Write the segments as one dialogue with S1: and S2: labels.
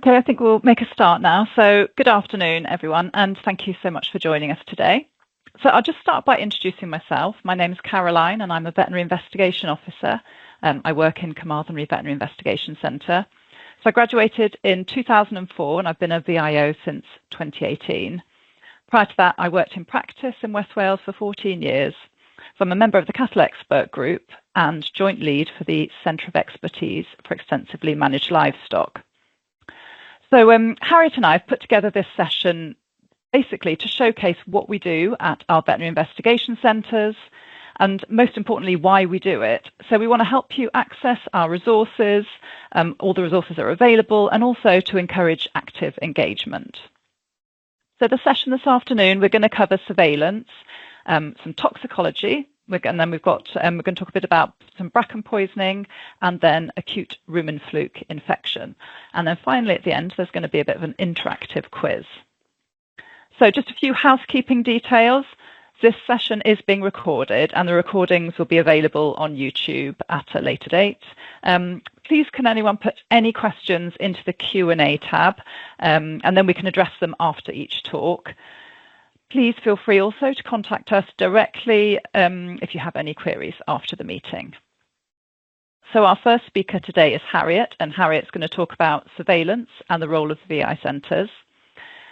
S1: Okay, I think we'll make a start now. So good afternoon, everyone, and thank you so much for joining us today. So I'll just start by introducing myself. My name is Caroline, and I'm a Veterinary Investigation Officer. I work in Carmarthenbury Veterinary Investigation Centre. So I graduated in 2004, and I've been a VIO since 2018. Prior to that, I worked in practice in West Wales for 14 years. So I'm a member of the Cattle Expert Group and joint lead for the Centre of Expertise for Extensively Managed Livestock. So Harriet and I have put together this session basically to showcase what we do at our veterinary investigation centres and most importantly why we do it. So we want to help you access our resources, all the resources are available, and also to encourage active engagement. So the session this afternoon, we're going to cover surveillance, some toxicology, and then we're going to talk a bit about some bracken poisoning and then acute rumen fluke infection. And then finally at the end, there's going to be a bit of an interactive quiz. So just a few housekeeping details. This session is being recorded and the recordings will be available on YouTube at a later date. Please can anyone put any questions into the Q&A tab and then we can address them after each talk. Please feel free also to contact us directly if you have any queries after the meeting. So our first speaker today is Harriet, and Harriet's going to talk about surveillance and the role of the VI centres.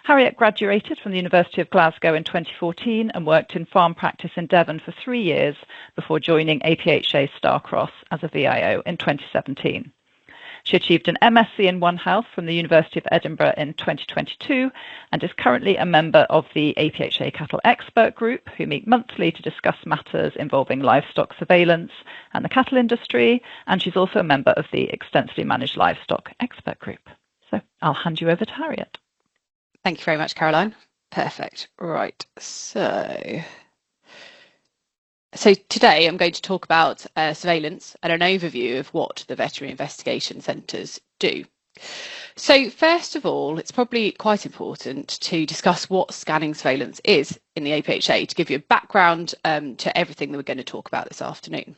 S1: Harriet graduated from the University of Glasgow in 2014 and worked in farm practice in Devon for 3 years before joining APHA Starcross as a VIO in 2017. She achieved an MSc in One Health from the University of Edinburgh in 2022 and is currently a member of the APHA Cattle Expert Group, who meet monthly to discuss matters involving livestock surveillance and the cattle industry, and she's also a member of the Extensively Managed Livestock Expert Group. So I'll hand you over to Harriet.
S2: Thank you very much, Caroline. Perfect. Right, So today I'm going to talk about surveillance and an overview of what the veterinary investigation centres do. So first of all, it's probably quite important to discuss what scanning surveillance is in the APHA to give you a background to everything that we're going to talk about this afternoon.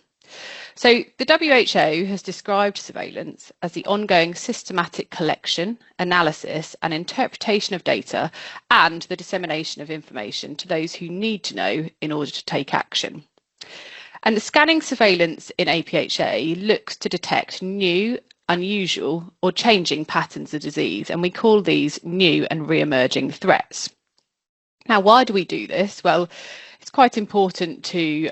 S2: So the WHO has described surveillance as the ongoing systematic collection, analysis and interpretation of data and the dissemination of information to those who need to know in order to take action. And the scanning surveillance in APHA looks to detect new, unusual or changing patterns of disease, and we call these new and re-emerging threats. Now, why do we do this? Well, it's quite important to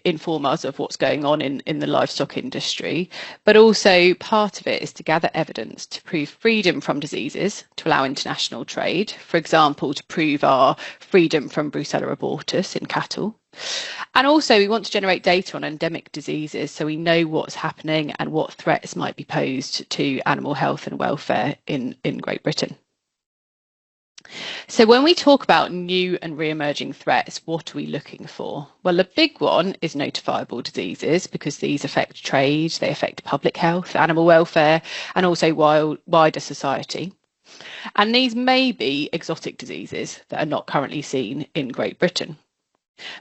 S2: inform us of what's going on in the livestock industry, but also part of it is to gather evidence to prove freedom from diseases, to allow international trade, for example, to prove our freedom from Brucella abortus in cattle. And also we want to generate data on endemic diseases so we know what's happening and what threats might be posed to animal health and welfare in Great Britain. So when we talk about new and re-emerging threats, what are we looking for? Well, the big one is notifiable diseases because these affect trade, they affect public health, animal welfare, and also wider society. And these may be exotic diseases that are not currently seen in Great Britain.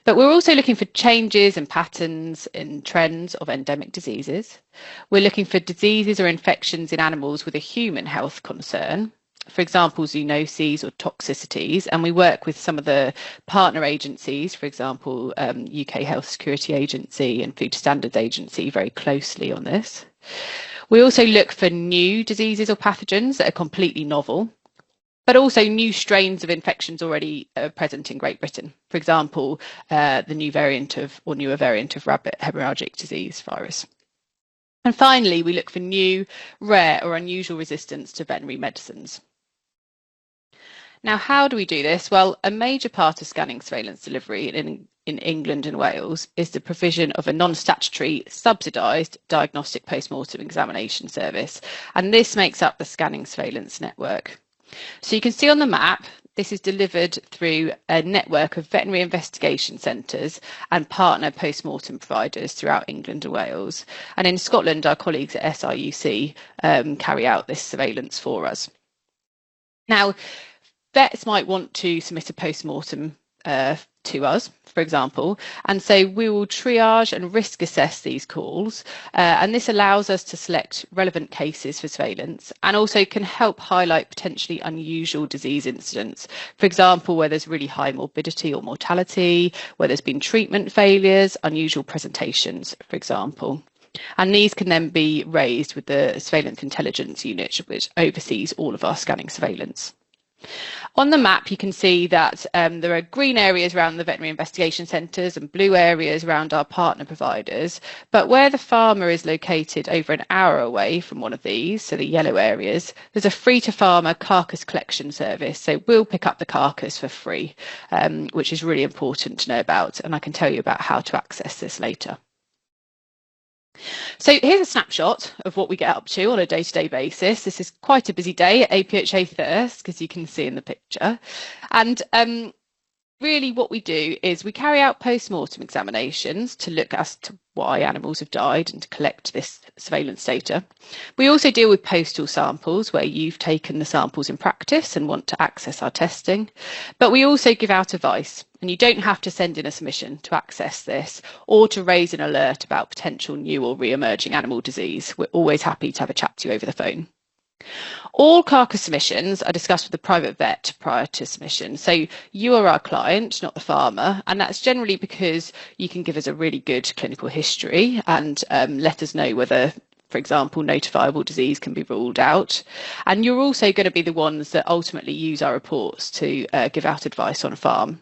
S2: But we're also looking for changes and patterns in trends of endemic diseases. We're looking for diseases or infections in animals with a human health concern, for example, zoonoses or toxicities, and we work with some of the partner agencies, for example, UK Health Security Agency and Food Standards Agency very closely on this. We also look for new diseases or pathogens that are completely novel, but also new strains of infections already present in Great Britain. For example, the new variant of or newer variant of rabbit hemorrhagic disease virus. And finally, we look for new, rare or unusual resistance to veterinary medicines. Now, how do we do this? Well, a major part of scanning surveillance delivery in England and Wales is the provision of a non-statutory subsidised diagnostic post-mortem examination service, and this makes up the scanning surveillance network. So you can see on the map, this is delivered through a network of veterinary investigation centres and partner post-mortem providers throughout England and Wales. And in Scotland, our colleagues at SRUC carry out this surveillance for us. Now, vets might want to submit a post-mortem to us, for example, and so we will triage and risk assess these calls, and this allows us to select relevant cases for surveillance and also can help highlight potentially unusual disease incidents, for example, where there's really high morbidity or mortality, where there's been treatment failures, unusual presentations, for example. And these can then be raised with the Surveillance Intelligence Unit, which oversees all of our scanning surveillance. On the map, you can see that there are green areas around the veterinary investigation centres and blue areas around our partner providers. But where the farmer is located over an hour away from one of these, so the yellow areas, there's a free-to-farmer carcass collection service. So we'll pick up the carcass for free, which is really important to know about. And I can tell you about how to access this later. So here's a snapshot of what we get up to on a day-to-day basis. This is quite a busy day at APHA Thirsk, as you can see in the picture. And really what we do is we carry out post-mortem examinations to look as to why animals have died and to collect this surveillance data. We also deal with postal samples where you've taken the samples in practice and want to access our testing. But we also give out advice, and you don't have to send in a submission to access this or to raise an alert about potential new or re-emerging animal disease. We're always happy to have a chat to you over the phone. All carcass submissions are discussed with the private vet prior to submission. So you are our client, not the farmer, and that's generally because you can give us a really good clinical history and let us know whether, for example, notifiable disease can be ruled out. And you're also going to be the ones that ultimately use our reports to give out advice on a farm.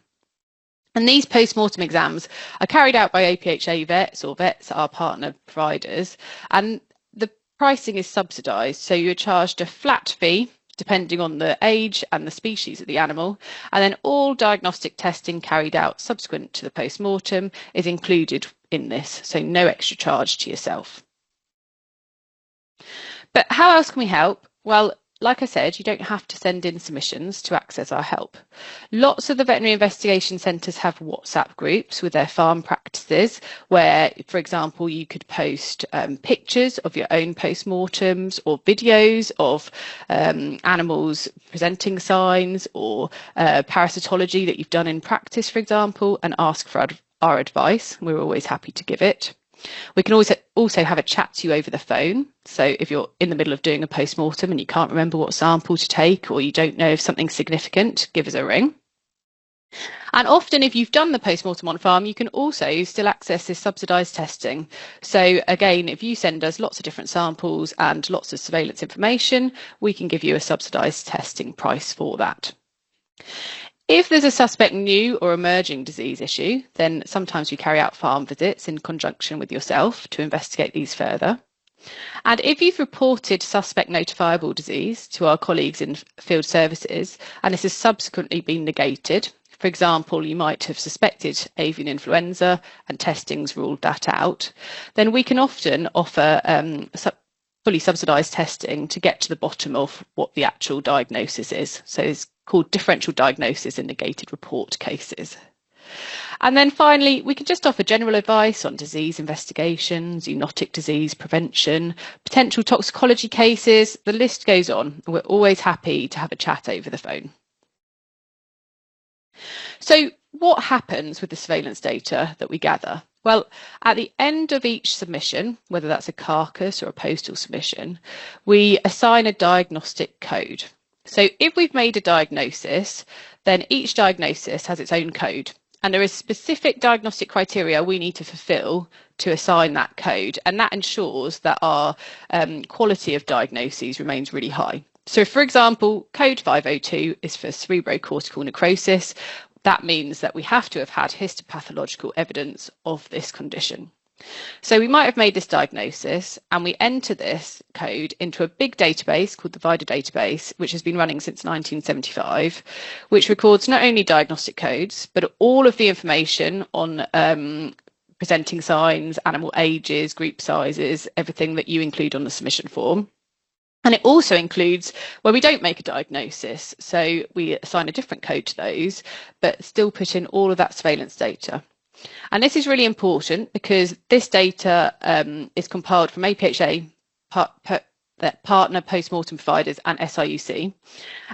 S2: And these post-mortem exams are carried out by APHA vets or vets, our partner providers, and the pricing is subsidised, so you're charged a flat fee depending on the age and the species of the animal, and then all diagnostic testing carried out subsequent to the post-mortem is included in this, so no extra charge to yourself. But how else can we help? Well, like I said, you don't have to send in submissions to access our help. Lots of the veterinary investigation centres have WhatsApp groups with their farm practices where, for example, you could post pictures of your own post-mortems or videos of animals presenting signs or parasitology that you've done in practice, for example, and ask for our advice. We're always happy to give it. We can also have a chat to you over the phone. So if you're in the middle of doing a post-mortem and you can't remember what sample to take or you don't know if something's significant, give us a ring. And often if you've done the post-mortem on farm, you can also still access this subsidised testing. So again, if you send us lots of different samples and lots of surveillance information, we can give you a subsidised testing price for that. If there's a suspect new or emerging disease issue, then sometimes we carry out farm visits in conjunction with yourself to investigate these further. And if you've reported suspect notifiable disease to our colleagues in field services, and this has subsequently been negated, for example, you might have suspected avian influenza and testings ruled that out, then we can often offer fully subsidised testing to get to the bottom of what the actual diagnosis is. So it's called differential diagnosis in negated report cases. And then finally, we can just offer general advice on disease investigations, zoonotic disease prevention, potential toxicology cases, the list goes on. We're always happy to have a chat over the phone. So what happens with the surveillance data that we gather? Well, at the end of each submission, whether that's a carcass or a postal submission, we assign a diagnostic code. So if we've made a diagnosis, then each diagnosis has its own code. And there is specific diagnostic criteria we need to fulfill to assign that code. And that ensures that our quality of diagnoses remains really high. So for example, code 502 is for cerebrocortical necrosis. That means that we have to have had histopathological evidence of this condition. So we might have made this diagnosis and we enter this code into a big database called the VIDA database, which has been running since 1975, which records not only diagnostic codes, but all of the information on presenting signs, animal ages, group sizes, everything that you include on the submission form. And it also includes where we don't make a diagnosis. So we assign a different code to those, but still put in all of that surveillance data. And this is really important because this data is compiled from APHA partner post-mortem providers and SIUC,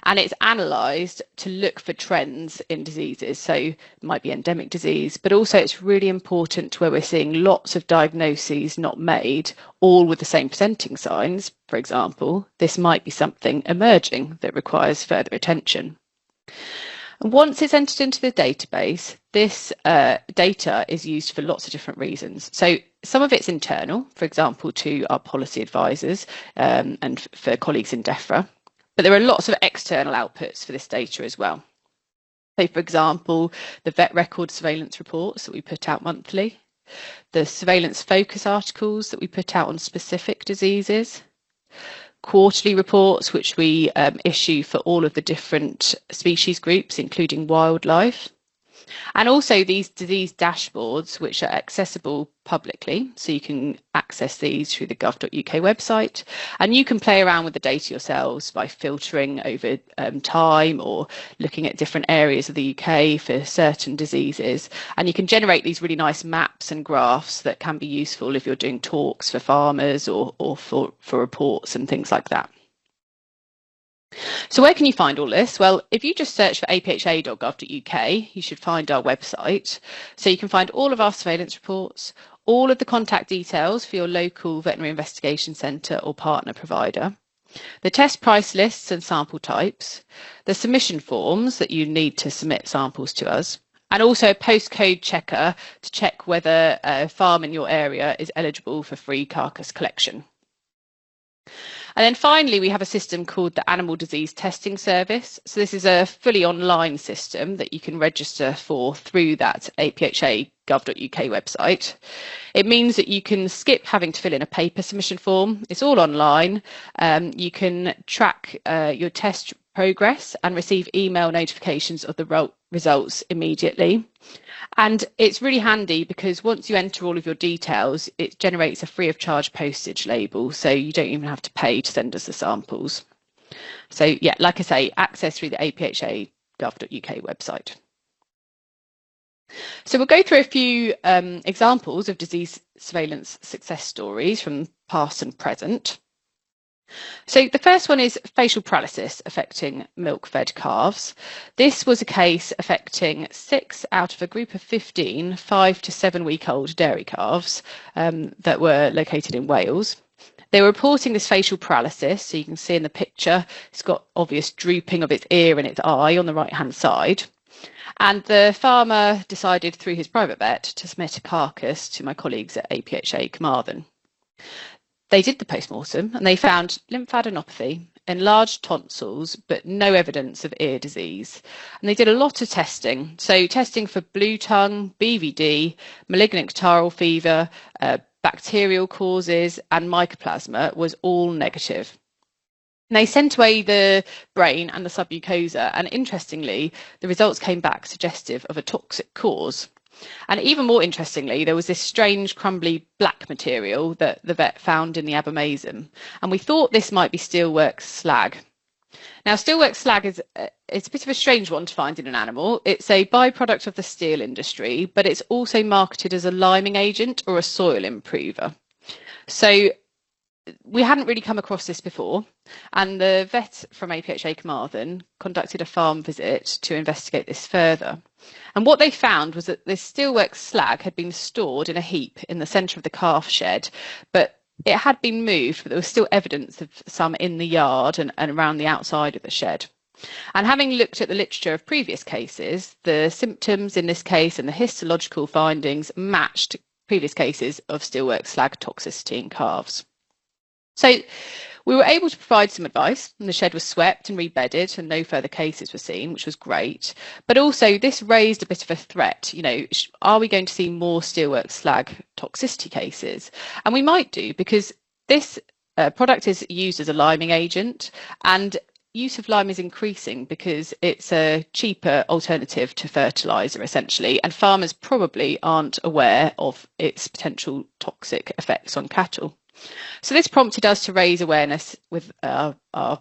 S2: and it's analysed to look for trends in diseases. So it might be endemic disease, but also it's really important where we're seeing lots of diagnoses not made, all with the same presenting signs, for example. This might be something emerging that requires further attention. And once it's entered into the database, this data is used for lots of different reasons. So some of it's internal, for example, to our policy advisors and for colleagues in DEFRA, but there are lots of external outputs for this data as well. So, for example, the vet record surveillance reports that we put out monthly, the surveillance focus articles that we put out on specific diseases, quarterly reports which we issue for all of the different species groups, including wildlife, and also these disease dashboards which are accessible publicly, so you can access these through the gov.uk website, and you can play around with the data yourselves by filtering over time or looking at different areas of the UK for certain diseases, and you can generate these really nice maps and graphs that can be useful if you're doing talks for farmers or for reports and things like that. So where can you find all this? Well, if you just search for apha.gov.uk, you should find our website. So you can find all of our surveillance reports, all of the contact details for your local veterinary investigation centre or partner provider, the test price lists and sample types, the submission forms that you need to submit samples to us, and also a postcode checker to check whether a farm in your area is eligible for free carcass collection. And then finally, we have a system called the Animal Disease Testing Service. So this is a fully online system that you can register for through that apha.gov.uk website. It means that you can skip having to fill in a paper submission form. It's all online. You can track your test progress and receive email notifications of the results immediately. And it's really handy because once you enter all of your details, it generates a free of charge postage label, so you don't even have to pay to send us the samples. So yeah, like I say, access through the apha.gov.uk website. So we'll go through a few examples of disease surveillance success stories from past and present. So the first one is facial paralysis affecting milk-fed calves. This was a case affecting 6 out of a group of 15 5- to 7-week-old dairy calves that were located in Wales. They were reporting this facial paralysis, so you can see in the picture it's got obvious drooping of its ear and its eye on the right-hand side. And the farmer decided through his private vet to submit a carcass to my colleagues at APHA Carmarthen. They did the post-mortem and they found lymphadenopathy, enlarged tonsils, but no evidence of ear disease. And they did a lot of testing. So testing for blue tongue, BVD, malignant catarrhal fever, bacterial causes and mycoplasma was all negative. And they sent away the brain and the submucosa, and interestingly, the results came back suggestive of a toxic cause. And even more interestingly, there was this strange crumbly black material that the vet found in the abomasum, and we thought this might be steelworks slag. Now, steelworks slag is it's a bit of a strange one to find in an animal. It's a byproduct of the steel industry, but it's also marketed as a liming agent or a soil improver. So we hadn't really come across this before, and the vet from APHA Carmarthen conducted a farm visit to investigate this further. And what they found was that this steelworks slag had been stored in a heap in the centre of the calf shed, but it had been moved, but there was still evidence of some in the yard and around the outside of the shed. And having looked at the literature of previous cases, the symptoms in this case and the histological findings matched previous cases of steelworks slag toxicity in calves. So we were able to provide some advice, and the shed was swept and rebedded and no further cases were seen, which was great. But also this raised a bit of a threat. You know, are we going to see more steelworks slag toxicity cases? And we might do, because this product is used as a liming agent, and use of lime is increasing because it's a cheaper alternative to fertiliser essentially, and farmers probably aren't aware of its potential toxic effects on cattle. So this prompted us to raise awareness with our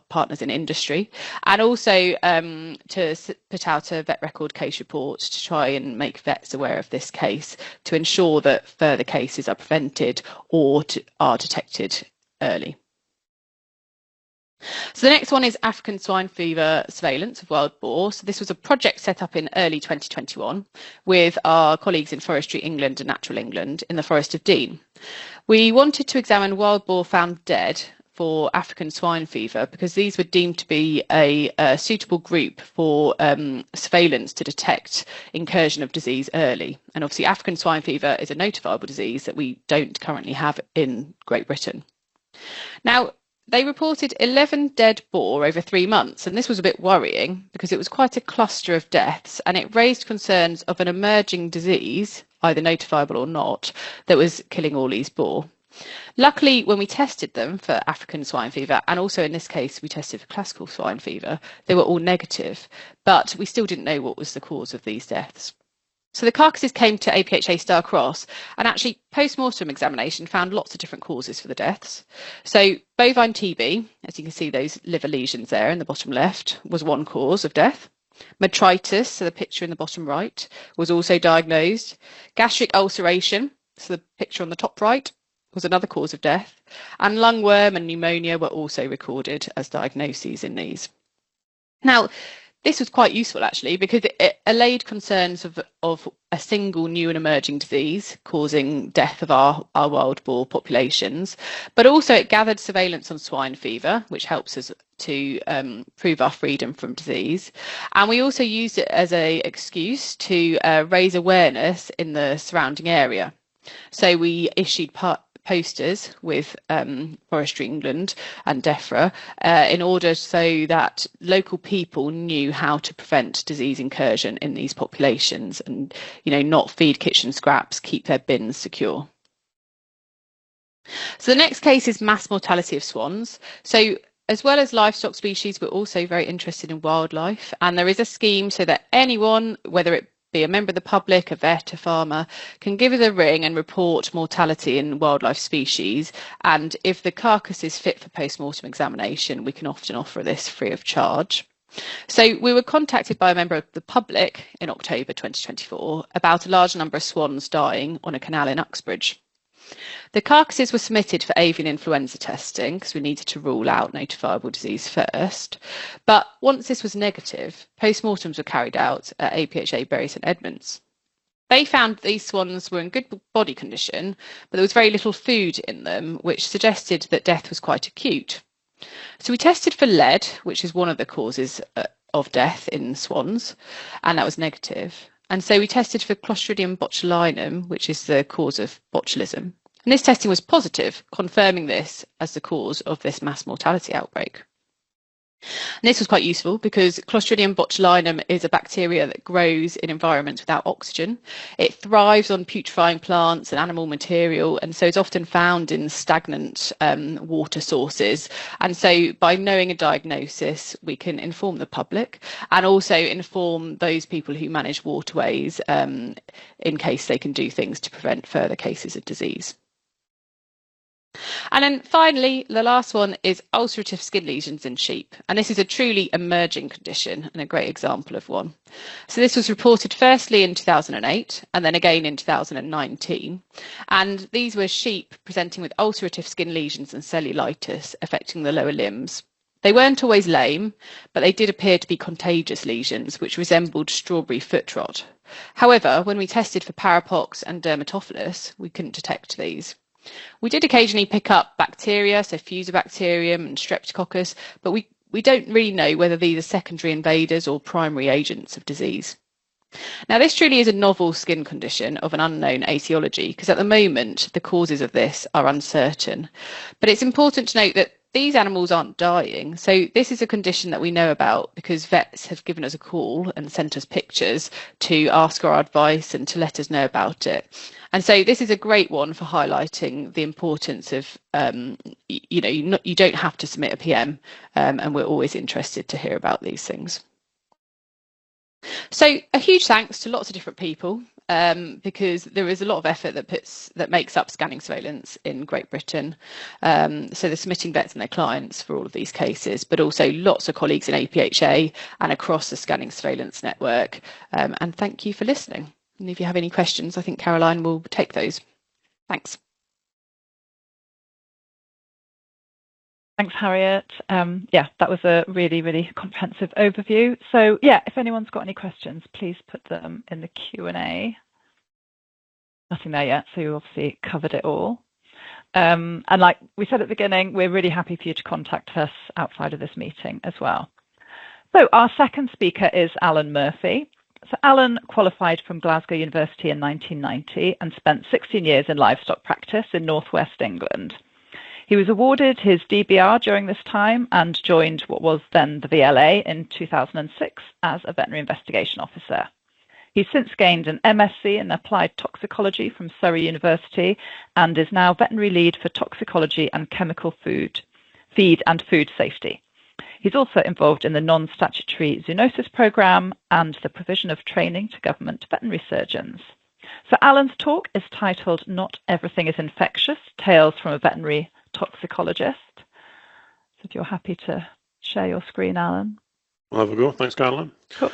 S2: partners in industry, and also to put out a vet record case report to try and make vets aware of this case to ensure that further cases are prevented or are detected early. So the next one is African swine fever surveillance of wild boar. So this was a project set up in early 2021 with our colleagues in Forestry England and Natural England in the Forest of Dean. We wanted to examine wild boar found dead for African swine fever because these were deemed to be a suitable group for surveillance to detect incursion of disease early. And obviously African swine fever is a notifiable disease that we don't currently have in Great Britain. Now, they reported 11 dead boar over 3 months, and this was a bit worrying because it was quite a cluster of deaths and it raised concerns of an emerging disease, either notifiable or not, that was killing all these boar. Luckily, when we tested them for African swine fever, and also in this case we tested for classical swine fever, they were all negative, but we still didn't know what was the cause of these deaths. So the carcasses came to APHA Star Cross, and actually post-mortem examination found lots of different causes for the deaths. So bovine TB, as you can see those liver lesions there in the bottom left, was one cause of death. Metritis, so the picture in the bottom right, was also diagnosed. Gastric ulceration, so the picture on the top right, was another cause of death. And lungworm and pneumonia were also recorded as diagnoses in these. Now, this was quite useful actually because it allayed concerns of a single new and emerging disease causing death of our wild boar populations, but also it gathered surveillance on swine fever, which helps us to prove our freedom from disease. And we also used it as an excuse to raise awareness in the surrounding area. So we issued posters with Forestry England and DEFRA in order so that local people knew how to prevent disease incursion in these populations and, not feed kitchen scraps, keep their bins secure. So the next case is mass mortality of swans. So as well as livestock species, we're also very interested in wildlife, and there is a scheme so that anyone, whether it be a member of the public, a vet, a farmer, can give us a ring and report mortality in wildlife species. And if the carcass is fit for post-mortem examination, we can often offer this free of charge. So we were contacted by a member of the public in October 2024 about a large number of swans dying on a canal in Uxbridge. The carcasses were submitted for avian influenza testing because we needed to rule out notifiable disease first. But once this was negative, post-mortems were carried out at APHA Bury St Edmunds. They found these swans were in good body condition, but there was very little food in them, which suggested that death was quite acute. So we tested for lead, which is one of the causes of death in swans, and that was negative. And so we tested for Clostridium botulinum, which is the cause of botulism. And this testing was positive, confirming this as the cause of this mass mortality outbreak. And this was quite useful because Clostridium botulinum is a bacteria that grows in environments without oxygen. It thrives on putrefying plants and animal material, and so it's often found in stagnant water sources. And so by knowing a diagnosis, we can inform the public and also inform those people who manage waterways in case they can do things to prevent further cases of disease. And then finally, the last one is ulcerative skin lesions in sheep. And this is a truly emerging condition and a great example of one. So this was reported firstly in 2008 and then again in 2019. And these were sheep presenting with ulcerative skin lesions and cellulitis affecting the lower limbs. They weren't always lame, but they did appear to be contagious lesions, which resembled strawberry foot rot. However, when we tested for parapox and dermatophilus, we couldn't detect these. We did occasionally pick up bacteria, so Fusobacterium and Streptococcus, but we don't really know whether these are secondary invaders or primary agents of disease. Now, this truly is a novel skin condition of an unknown etiology, because at the moment the causes of this are uncertain. But it's important to note that these animals aren't dying. So this is a condition that we know about because vets have given us a call and sent us pictures to ask our advice and to let us know about it. And so this is a great one for highlighting the importance of, you don't have to submit a PM, and we're always interested to hear about these things. So a huge thanks to lots of different people, because there is a lot of effort that makes up scanning surveillance in Great Britain. So the submitting vets and their clients for all of these cases, but also lots of colleagues in APHA and across the scanning surveillance network. And thank you for listening. And if you have any questions, I think Caroline will take those. Thanks.
S1: Thanks, Harriet. Yeah, that was a really, really comprehensive overview. So yeah, if anyone's got any questions, please put them in the Q&A. Nothing there yet, so you obviously covered it all. And like we said at the beginning, we're really happy for you to contact us outside of this meeting as well. So our second speaker is Alan Murphy. So Alan qualified from Glasgow University in 1990 and spent 16 years in livestock practice in northwest England. He was awarded his DBR during this time and joined what was then the VLA in 2006 as a veterinary investigation officer. He's since gained an MSc in applied toxicology from Surrey University and is now veterinary lead for toxicology and chemical feed and food safety. He's also involved in the non-statutory zoonosis programme and the provision of training to government veterinary surgeons. So Alan's talk is titled Not Everything is Infectious, Tales from a Veterinary Toxicologist. So if you're happy to share your screen, Alan.
S3: I'll have a go. Thanks, Caroline.
S1: Cool.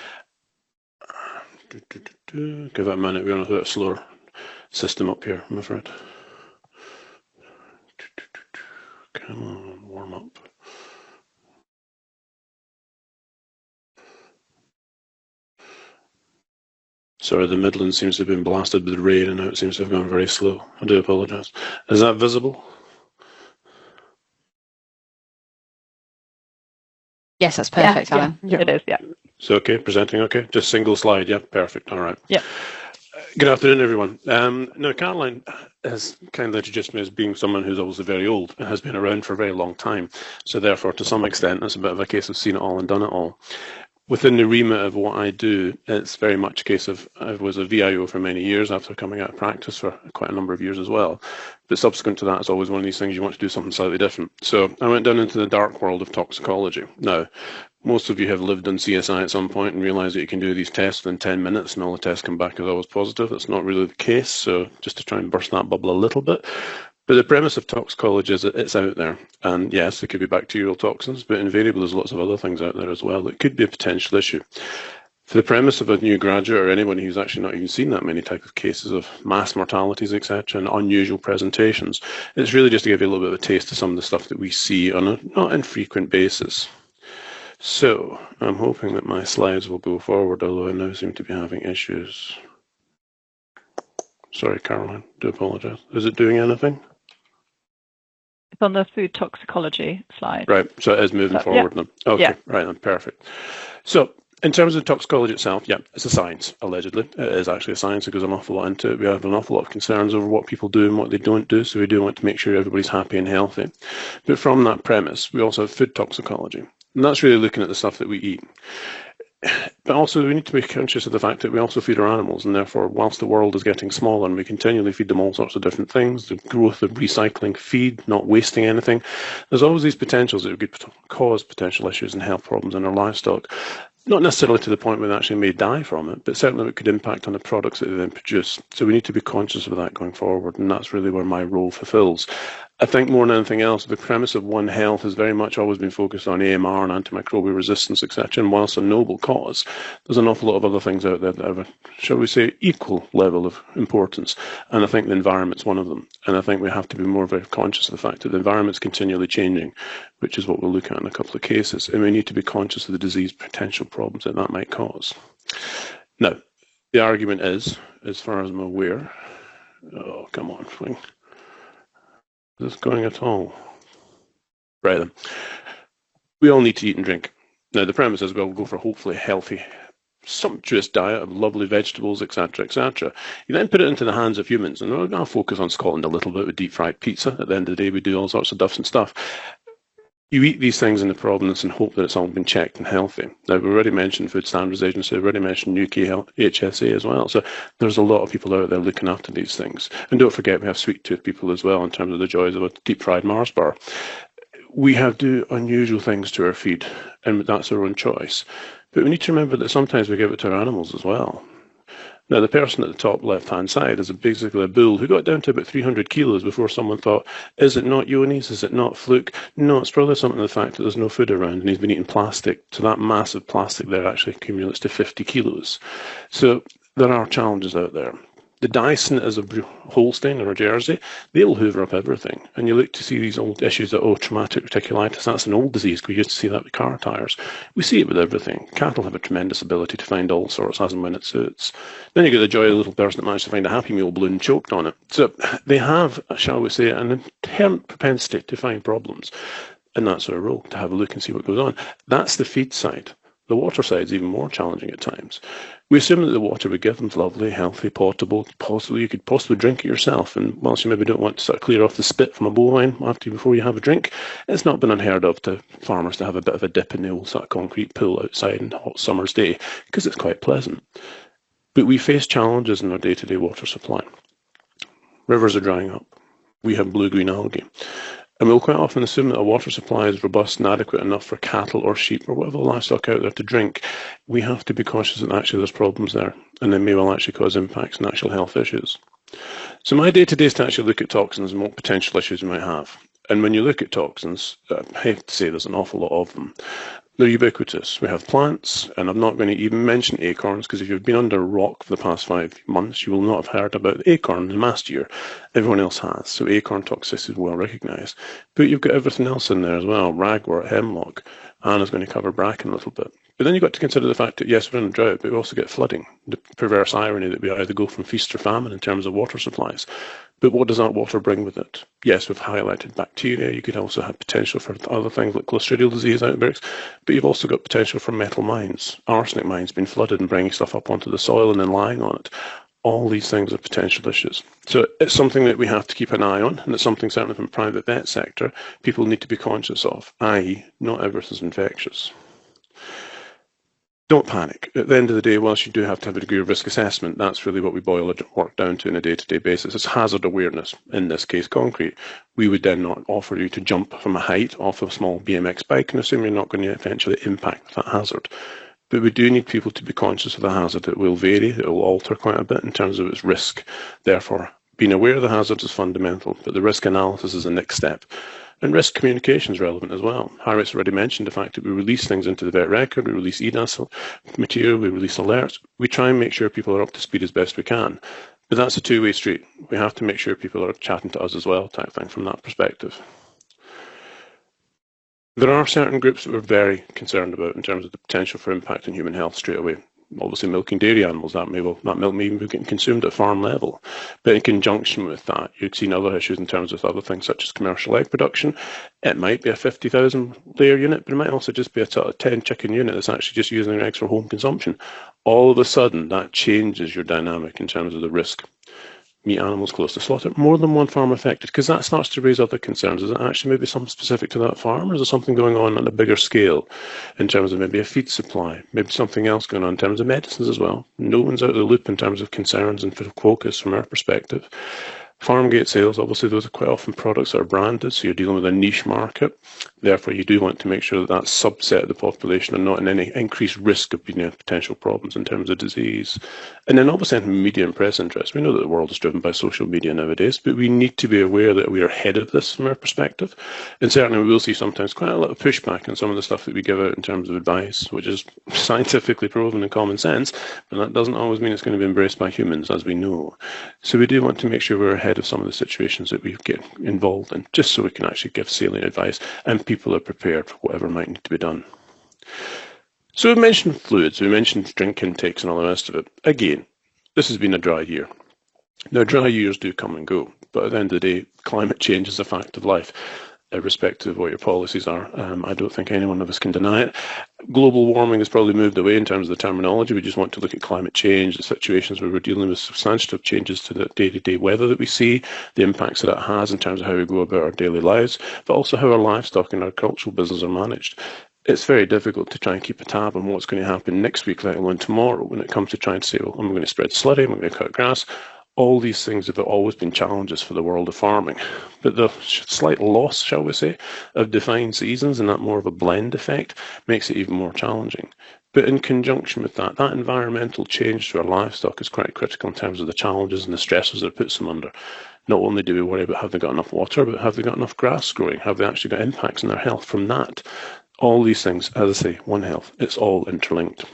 S3: Give that a minute. We're on a bit slower system up here, I'm afraid. Come on, warm up. Sorry, the Midlands seems to have been blasted with rain and now it seems to have gone very slow. I do apologise. Is that visible?
S2: Yes, that's perfect, Alan.
S1: Yeah, it is, yeah.
S3: So okay, presenting okay? Just single slide, yeah, perfect, all right.
S1: Yeah.
S3: Good afternoon, everyone. Now, Caroline has kindly introduced me as being someone who's obviously very old and has been around for a very long time. So therefore, to some extent, it's a bit of a case of seen it all and done it all. Within the remit of what I do, it's very much a case of I was a VIO for many years after coming out of practice for quite a number of years as well. But subsequent to that, it's always one of these things you want to do something slightly different. So I went down into the dark world of toxicology. Now, most of you have lived on CSI at some point and realised that you can do these tests within 10 minutes and all the tests come back as always positive. That's not really the case. So just to try and burst that bubble a little bit. But the premise of toxicology is that it's out there. And yes, it could be bacterial toxins, but invariably there's lots of other things out there as well that could be a potential issue. For the premise of a new graduate or anyone who's actually not even seen that many type of cases of mass mortalities, etc., and unusual presentations, it's really just to give you a little bit of a taste of some of the stuff that we see on a not infrequent basis. So I'm hoping that my slides will go forward, although I now seem to be having issues. Sorry, Caroline, do apologise. Is it doing anything?
S1: It's on the food toxicology slide.
S3: Right, so it is moving forward
S1: yeah.
S3: then. Okay,
S1: yeah.
S3: Right then, perfect. So in terms of toxicology itself, yeah, it's a science, allegedly. It is actually a science. It goes an awful lot into it. We have an awful lot of concerns over what people do and what they don't do, so we do want to make sure everybody's happy and healthy. But from that premise, we also have food toxicology. And that's really looking at the stuff that we eat. But also we need to be conscious of the fact that we also feed our animals, and therefore whilst the world is getting smaller and we continually feed them all sorts of different things, the growth of recycling feed, not wasting anything, there's always these potentials that could cause potential issues and health problems in our livestock. Not necessarily to the point where they actually may die from it, but certainly it could impact on the products that they then produce. So we need to be conscious of that going forward, and that's really where my role fulfills. I think more than anything else, the premise of One Health has very much always been focused on AMR and antimicrobial resistance, etc. And whilst a noble cause, there's an awful lot of other things out there that have a, shall we say, equal level of importance. And I think the environment's one of them. And I think we have to be more very conscious of the fact that the environment's continually changing, which is what we'll look at in a couple of cases. And we need to be conscious of the disease potential problems that that might cause. Now, the argument is, as far as I'm aware, oh, come on, Fling. Is this going at all? Right then. We all need to eat and drink. Now, the premise is we'll go for hopefully a healthy, sumptuous diet of lovely vegetables, etc., etc. You then put it into the hands of humans, and I'll focus on Scotland a little bit with deep fried pizza. At the end of the day, we do all sorts of different stuff. You eat these things in the provenance and hope that it's all been checked and healthy. Now, we've already mentioned Food Standards Agency, we've already mentioned UK HSA as well. So there's a lot of people out there looking after these things. And don't forget, we have sweet tooth people as well in terms of the joys of a deep fried Mars bar. We have do unusual things to our feed, and that's our own choice. But we need to remember that sometimes we give it to our animals as well. Now, the person at the top left-hand side is basically a bull who got down to about 300 kilos before someone thought, is it not Yonis? Is it not fluke? No, it's probably something to the fact that there's no food around and he's been eating plastic. So that massive plastic there actually accumulates to 50 kilos. So there are challenges out there. The Dyson is a Holstein or a Jersey, they'll hoover up everything. And you look to see these old issues that, traumatic reticulitis, that's an old disease. We used to see that with car tyres. We see it with everything. Cattle have a tremendous ability to find all sorts as and when it suits. Then you get the joy of the little person that managed to find a Happy Meal balloon choked on it. So they have, shall we say, an inherent propensity to find problems. And that's our role, to have a look and see what goes on. That's the feed side. The water side is even more challenging at times. We assume that the water we give them is lovely, healthy, potable. You could possibly drink it yourself. And whilst you maybe don't want to sort of clear off the spit from a bovine before you have a drink, it's not been unheard of to farmers to have a bit of a dip in the old sort of concrete pool outside on a hot summer's day, because it's quite pleasant. But we face challenges in our day-to-day water supply. Rivers are drying up. We have blue-green algae. And we'll quite often assume that a water supply is robust and adequate enough for cattle or sheep or whatever livestock out there to drink. We have to be cautious that actually there's problems there, and they may well actually cause impacts and actual health issues. So my day-to-day is to actually look at toxins and what potential issues we might have. And when you look at toxins, I have to say there's an awful lot of them. They're ubiquitous. We have plants, and I'm not going to even mention acorns, because if you've been under a rock for the past 5 months, you will not have heard about the acorn in the last year. Everyone else has. So acorn toxicity is well recognised. But you've got everything else in there as well. Ragwort, hemlock. Anna's going to cover bracken a little bit. But then you've got to consider the fact that, yes, we're in a drought, but we also get flooding. The perverse irony that we either go from feast or famine in terms of water supplies. But what does that water bring with it? Yes, we've highlighted bacteria. You could also have potential for other things like clostridial disease outbreaks. But you've also got potential for metal mines. Arsenic mines being flooded and bringing stuff up onto the soil and then lying on it. All these things are potential issues. So it's something that we have to keep an eye on, and it's something certainly from the private vet sector people need to be conscious of, i.e. not everything's infectious. Don't panic. At the end of the day, whilst you do have to have a degree of risk assessment, that's really what we boil it work down to on a day-to-day basis. It's hazard awareness, in this case concrete. We would then not offer you to jump from a height off a small BMX bike and assume you're not going to eventually impact that hazard. But we do need people to be conscious of the hazard. It will vary, it will alter quite a bit in terms of its risk. Therefore, being aware of the hazard is fundamental, but the risk analysis is the next step. And risk communication is relevant as well. Harriet's already mentioned the fact that we release things into the vet record, we release EDAS material, we release alerts. We try and make sure people are up to speed as best we can. But that's a two-way street. We have to make sure people are chatting to us as well, type thing, from that perspective. There are certain groups that we're very concerned about in terms of the potential for impact on human health straight away. Obviously, milking dairy animals, that milk may even be getting consumed at farm level. But in conjunction with that, you've seen other issues in terms of other things such as commercial egg production. It might be a 50,000 layer unit, but it might also just be a sort of 10 chicken unit that's actually just using their eggs for home consumption. All of a sudden, that changes your dynamic in terms of the risk. Meat animals close to slaughter, more than one farm affected, because that starts to raise other concerns. Is it actually maybe something specific to that farm, or is there something going on a bigger scale in terms of maybe a feed supply, maybe something else going on in terms of medicines as well? No one's out of the loop in terms of concerns and focus from our perspective. Farm gate sales, obviously, those are quite often products that are branded, so you're dealing with a niche market. Therefore, you do want to make sure that that subset of the population are not in any increased risk of being potential problems in terms of disease. And then obviously media and press interest. We know that the world is driven by social media nowadays, but we need to be aware that we are ahead of this from our perspective. And certainly we will see sometimes quite a lot of pushback on some of the stuff that we give out in terms of advice, which is scientifically proven and common sense, but that doesn't always mean it's going to be embraced by humans, as we know. So we do want to make sure we're ahead of some of the situations that we get involved in, just so we can actually give salient advice and people are prepared for whatever might need to be done. So we mentioned fluids, we mentioned drink intakes and all the rest of it. Again, this has been a dry year. Now, dry years do come and go, but at the end of the day, climate change is a fact of life. Irrespective of what your policies are, I don't think any one of us can deny it. Global warming has probably moved away in terms of the terminology. We just want to look at climate change, the situations where we're dealing with substantive changes to the day-to-day weather that we see, the impacts that it has in terms of how we go about our daily lives, but also how our livestock and our cultural business are managed. It's very difficult to try and keep a tab on what's going to happen next week, let alone tomorrow, when it comes to trying to say, well, I'm going to spread slurry, I'm going to cut grass. All these things have always been challenges for the world of farming. But the slight loss, shall we say, of defined seasons and that more of a blend effect makes it even more challenging. But in conjunction with that, that environmental change to our livestock is quite critical in terms of the challenges and the stresses that it puts them under. Not only do we worry about have they got enough water, but have they got enough grass growing? Have they actually got impacts on their health from that? All these things, as I say, One Health, it's all interlinked.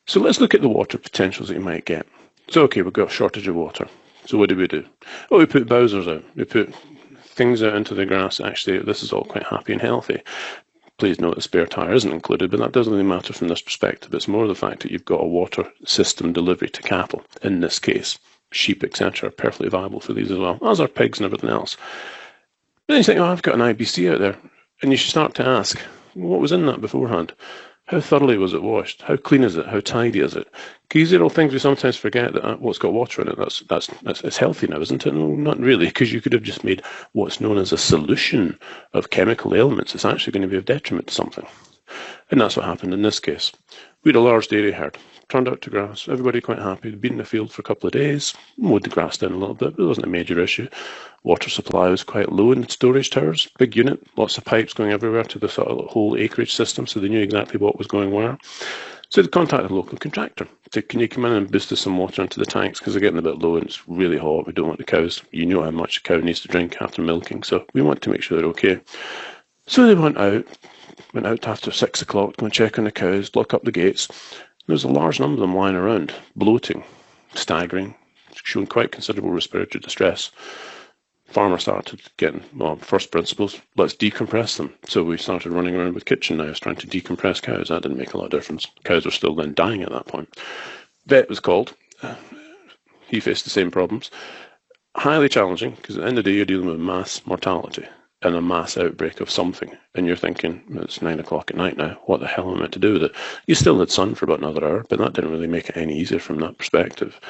S3: So let's look at the water potentials that you might get. So, okay, we've got a shortage of water. So what do? Oh, we put bowsers out. We put things out into the grass. Actually, this is all quite happy and healthy. Please note the spare tyre isn't included, but that doesn't really matter from this perspective. It's more the fact that you've got a water system delivery to cattle, in this case. Sheep, etc., are perfectly viable for these as well, as are pigs and everything else. But then you think, oh, I've got an IBC out there. And you should start to ask, what was in that beforehand? How thoroughly was it washed? How clean is it? How tidy is it? These are all things we sometimes forget, that what's got water in it, it's healthy now, isn't it? No, not really, because you could have just made what's known as a solution of chemical elements. It's actually going to be of detriment to something. And that's what happened in this case. We had a large dairy herd, turned out to grass, everybody quite happy. They'd been in the field for a couple of days, mowed the grass down a little bit, but it wasn't a major issue. Water supply was quite low in the storage towers, big unit, lots of pipes going everywhere to the sort of whole acreage system, so they knew exactly what was going where. So they contacted a local contractor. Said, can you come in and boost us some water into the tanks, because they're getting a bit low and it's really hot. We don't want the cows. You know how much a cow needs to drink after milking, so we want to make sure they're okay. So they went out after 6 o'clock, go and check on the cows, lock up the gates. There's a large number of them lying around, bloating, staggering, showing quite considerable respiratory distress. Farmer started getting, first principles, let's decompress them. So we started running around with kitchen knives trying to decompress cows. That didn't make a lot of difference. Cows were still then dying at that point. Vet was called. He faced the same problems. Highly challenging, because at the end of the day, you're dealing with mass mortality and a mass outbreak of something. And you're thinking, it's 9 o'clock at night now, what the hell am I meant to do with it? You still had sun for about another hour, but that didn't really make it any easier from that perspective.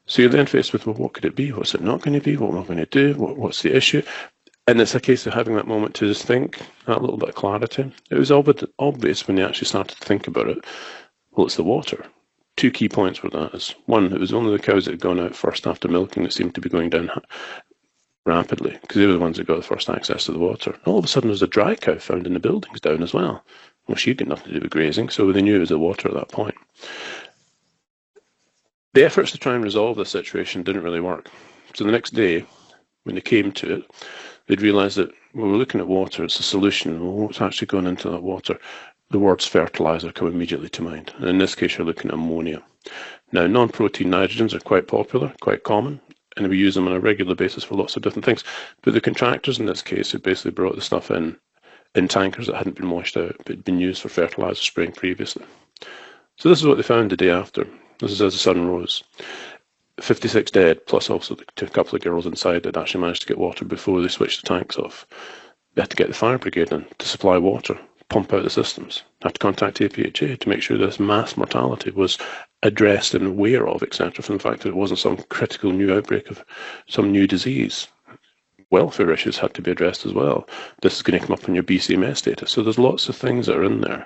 S3: So you're then faced with, well, what could it be? What's it not going to be? What am I going to do? What's the issue? And it's a case of having that moment to just think, that little bit of clarity. It was obvious when you actually started to think about it. Well, it's the water. 2 key points were that. Is one, it was only the cows that had gone out first after milking that seemed to be going down rapidly, because they were the ones that got the first access to the water. And all of a sudden, there's a dry cow found in the buildings down as well. Well, she'd got nothing to do with grazing, so they knew it was the water at that point. The efforts to try and resolve this situation didn't really work. So the next day, when they came to it, they'd realised that, well, we're looking at water, it's a solution. Well, what's actually going into that water? The words fertiliser come immediately to mind. And in this case, you're looking at ammonia. Now, non-protein nitrogens are quite popular, quite common, and we use them on a regular basis for lots of different things. But the contractors in this case had basically brought the stuff in tankers that hadn't been washed out, but had been used for fertiliser spraying previously. So this is what they found the day after. This is as the sun rose. 56 dead, plus also a couple of girls inside that actually managed to get water before they switched the tanks off. They had to get the fire brigade in to supply water, pump out the systems. Had to contact APHA to make sure this mass mortality was addressed and aware of, etc., from the fact that it wasn't some critical new outbreak of some new disease. Welfare issues had to be addressed as well. This is going to come up in your BCMS data. So there's lots of things that are in there.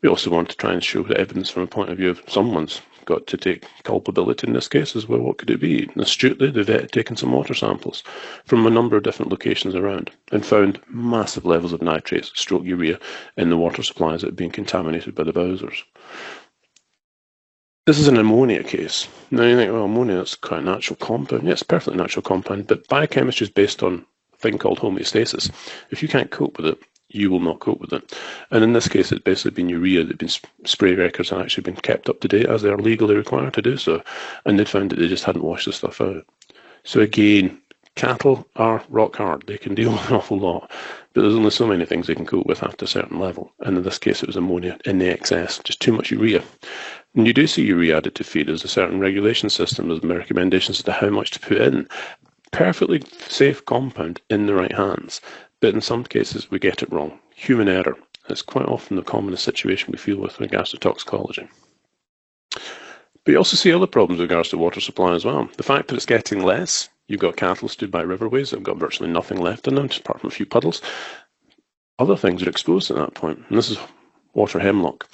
S3: We also want to try and show the evidence from a point of view of someone's got to take culpability in this case as well. What could it be? And astutely, the vet had taken some water samples from a number of different locations around and found massive levels of nitrates, stroke urea, in the water supplies that had been contaminated by the bowsers. This is an ammonia case. Now you think, well, ammonia, that's quite a natural compound. Yeah, it's a perfectly natural compound, but biochemistry is based on a thing called homeostasis. If you can't cope with it, you will not cope with it. And in this case, it's basically been urea that been spray records had actually been kept up to date as they are legally required to do so. And they'd found that they just hadn't washed the stuff out. So again, cattle are rock hard. They can deal with an awful lot, but there's only so many things they can cope with after a certain level. And in this case, it was ammonia in the excess, just too much urea. And you do see urea added to feed. There's a certain regulation system. There's recommendations as to how much to put in. Perfectly safe compound in the right hands. But in some cases, we get it wrong. Human error. It's quite often the commonest situation we feel with regards to toxicology. But you also see other problems with regards to water supply as well. The fact that it's getting less. You've got cattle stood by riverways that have got virtually nothing left in them, just apart from a few puddles. Other things are exposed at that point, and this is water hemlock.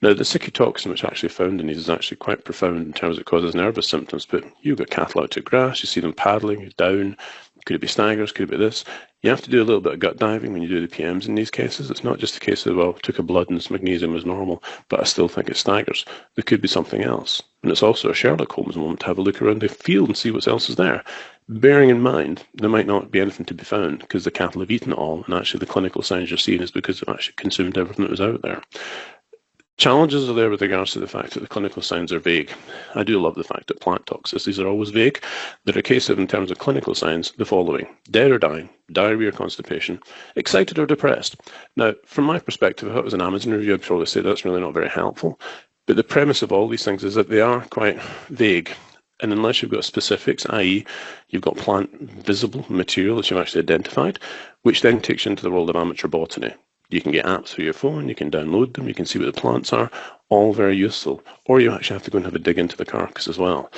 S3: Now, the cyclotoxin, which actually found in these, is actually quite profound in terms of it causes nervous symptoms, but you've got cattle out to grass, you see them paddling, down, could it be staggers, could it be this? You have to do a little bit of gut diving when you do the PMs in these cases. It's not just a case of, well, took a blood and its magnesium was normal, but I still think it's staggers. There could be something else. And it's also a Sherlock Holmes moment to have a look around the field and see what else is there. Bearing in mind, there might not be anything to be found because the cattle have eaten it all, and actually the clinical signs you're seeing is because they've actually consumed everything that was out there. Challenges are there with regards to the fact that the clinical signs are vague. I do love the fact that plant toxicities are always vague. They're a case of, in terms of clinical signs, the following: dead or dying, diarrhea or constipation, excited or depressed. Now, from my perspective, if it was an Amazon review, I'd probably say that's really not very helpful. But the premise of all these things is that they are quite vague. And unless you've got specifics, i.e. you've got plant visible material that you've actually identified, which then takes you into the world of amateur botany. You can get apps for your phone, you can download them, you can see what the plants are, all very useful. Or you actually have to go and have a dig into the carcass as well.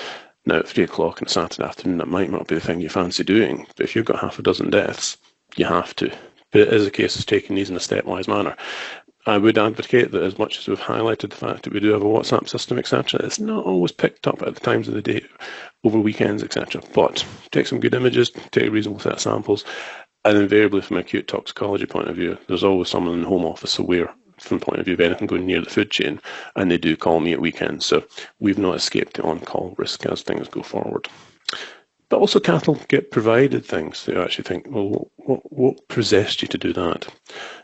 S3: Now, at 3 o'clock on a Saturday afternoon, that might not be the thing you fancy doing, but if you've got half a dozen deaths, you have to. But it is a case of taking these in a stepwise manner. I would advocate that as much as we've highlighted the fact that we do have a WhatsApp system, etc., it's not always picked up at the times of the day, over weekends, etc. But take some good images, take a reasonable set of samples, and invariably from an acute toxicology point of view, there's always someone in the home office aware from the point of view of anything going near the food chain, and they do call me at weekends. So we've not escaped the on-call risk as things go forward. But also cattle get provided things that you actually think, well, what possessed you to do that?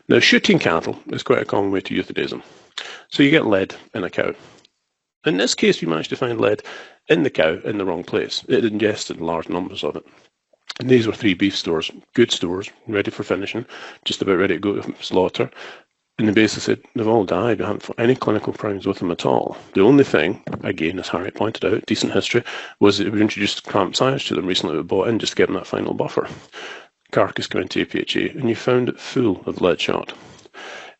S3: Now, shooting cattle is quite a common way to euthanize them. So you get lead in a cow. In this case, we managed to find lead in the cow in the wrong place. It ingested large numbers of it. And these were 3 beef stores, good stores, ready for finishing, just about ready to go to slaughter. And they basically said, they've all died, we haven't any clinical problems with them at all. The only thing, again, as Harry pointed out, decent history, was that we introduced clamp science to them recently, we bought in just to get them that final buffer. Carcass going into APHA, and you found it full of lead shot.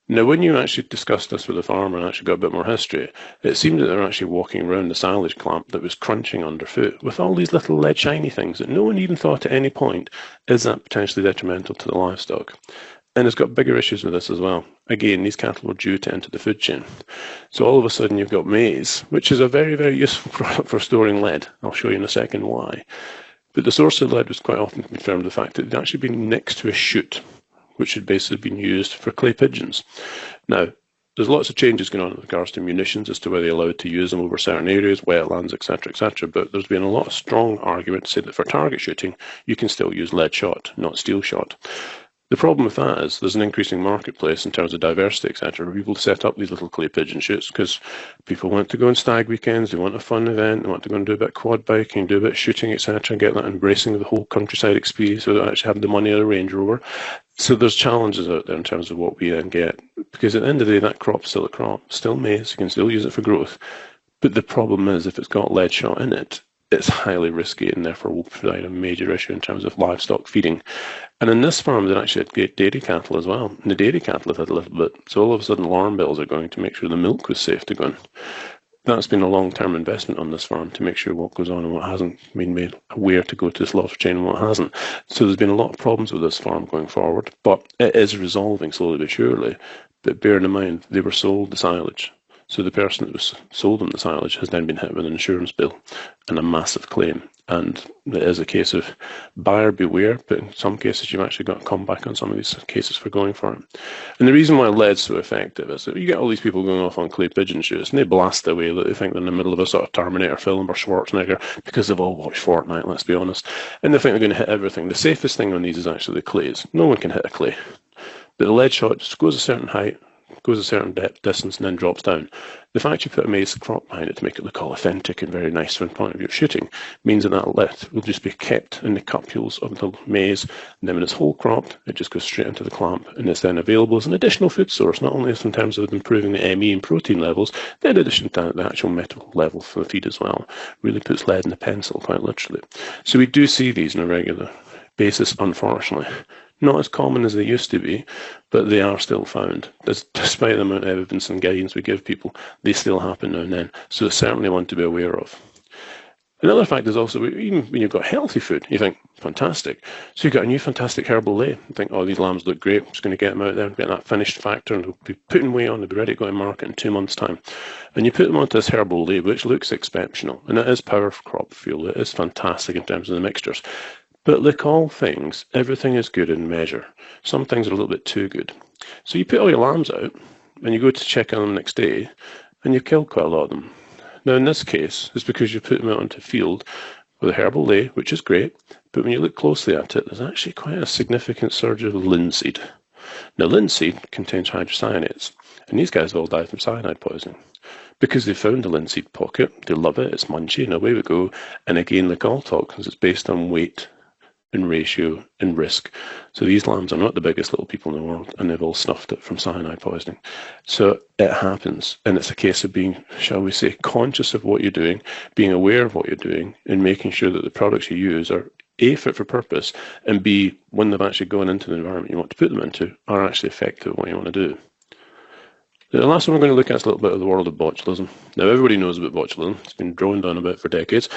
S3: Now, when you actually discussed this with the farmer and actually got a bit more history, it seemed that they were actually walking around the silage clamp that was crunching underfoot with all these little lead shiny things that no one even thought at any point, is that potentially detrimental to the livestock? And it's got bigger issues with this as well. Again, these cattle were due to enter the food chain. So all of a sudden you've got maize, which is a very, very useful product for storing lead. I'll show you in a second why. But the source of lead was quite often confirmed the fact that it had actually been next to a chute, which had basically been used for clay pigeons. Now, there's lots of changes going on in regards to munitions as to whether you're allowed to use them over certain areas, wetlands, etc., but there's been a lot of strong argument to say that for target shooting, you can still use lead shot, not steel shot. The problem with that is there's an increasing marketplace in terms of diversity, etc., for people to set up these little clay pigeon shoots because people want to go on stag weekends, they want a fun event, they want to go and do a bit of quad biking, do a bit of shooting, etc., and get that embracing of the whole countryside experience without actually having the money of a Range Rover. So there's challenges out there in terms of what we then get, because at the end of the day, that crop's still a crop, still maize, you can still use it for growth. But the problem is if it's got lead shot in it, it's highly risky and therefore will provide a major issue in terms of livestock feeding. And in this farm, they actually had dairy cattle as well. And the dairy cattle have had a little bit. So all of a sudden, alarm bells are going to make sure the milk was safe to go in. That's been a long-term investment on this farm to make sure what goes on and what hasn't been made aware to go to the slaughter chain and what hasn't. So there's been a lot of problems with this farm going forward, but it is resolving slowly but surely. But bearing in mind, they were sold the silage. So the person that was sold them the silage has then been hit with an insurance bill and a massive claim. And it is a case of buyer beware, but in some cases you've actually got to come back on some of these cases for going for it. And the reason why lead's so effective is that you get all these people going off on clay pigeon shoots and they blast away that they think they're in the middle of a sort of Terminator film or Schwarzenegger because they've all watched Fortnite, let's be honest. And they think they're going to hit everything. The safest thing on these is actually the clays. No one can hit a clay. But the lead shot just goes a certain height, goes a certain depth, distance, and then drops down. The fact you put a maize crop behind it to make it look all authentic and very nice from the point of view of shooting means that that lead will just be kept in the cupules of the maize, and then when it's whole cropped, it just goes straight into the clamp, and it's then available as an additional food source, not only in terms of improving the ME and protein levels, but in addition to the actual metal level for the feed as well. Really puts lead in the pencil, quite literally. So we do see these on a regular basis, unfortunately. Not as common as they used to be, but they are still found. Despite the amount of evidence and guidance we give people, they still happen now and then. So it's certainly one to be aware of. Another fact is also, even when you've got healthy food, you think, fantastic. So you've got a new fantastic herbal lay. You think, oh, these lambs look great. I'm just going to get them out there and get that finished factor, and they'll be putting weight on. They'll be ready to go to market in 2 months' time. And you put them onto this herbal lay, which looks exceptional. And it is power crop fuel. It is fantastic in terms of the mixtures. But like all things, everything is good in measure. Some things are a little bit too good. So you put all your lambs out, and you go to check on them the next day, and you've killed quite a lot of them. Now in this case, it's because you put them out onto a field with a herbal lay, which is great, but when you look closely at it, there's actually quite a significant surge of linseed. Now linseed contains hydrocyanates, And these guys all died from cyanide poisoning because they found a linseed pocket. They love it. It's munchy, and away we go. And again, like all toxins, it's based on weight and ratio and risk. So these lambs are not the biggest little people in the world, and they've all snuffed it from cyanide poisoning. So it happens, and it's a case of being, shall we say, conscious of what you're doing, being aware of what you're doing, and making sure that the products you use are A, fit for purpose, and B, when they've actually gone into the environment you want to put them into, are actually effective at what you want to do. The last one we're going to look at is a little bit of the world of botulism. Now, everybody knows about botulism. It's been droned on about for decades.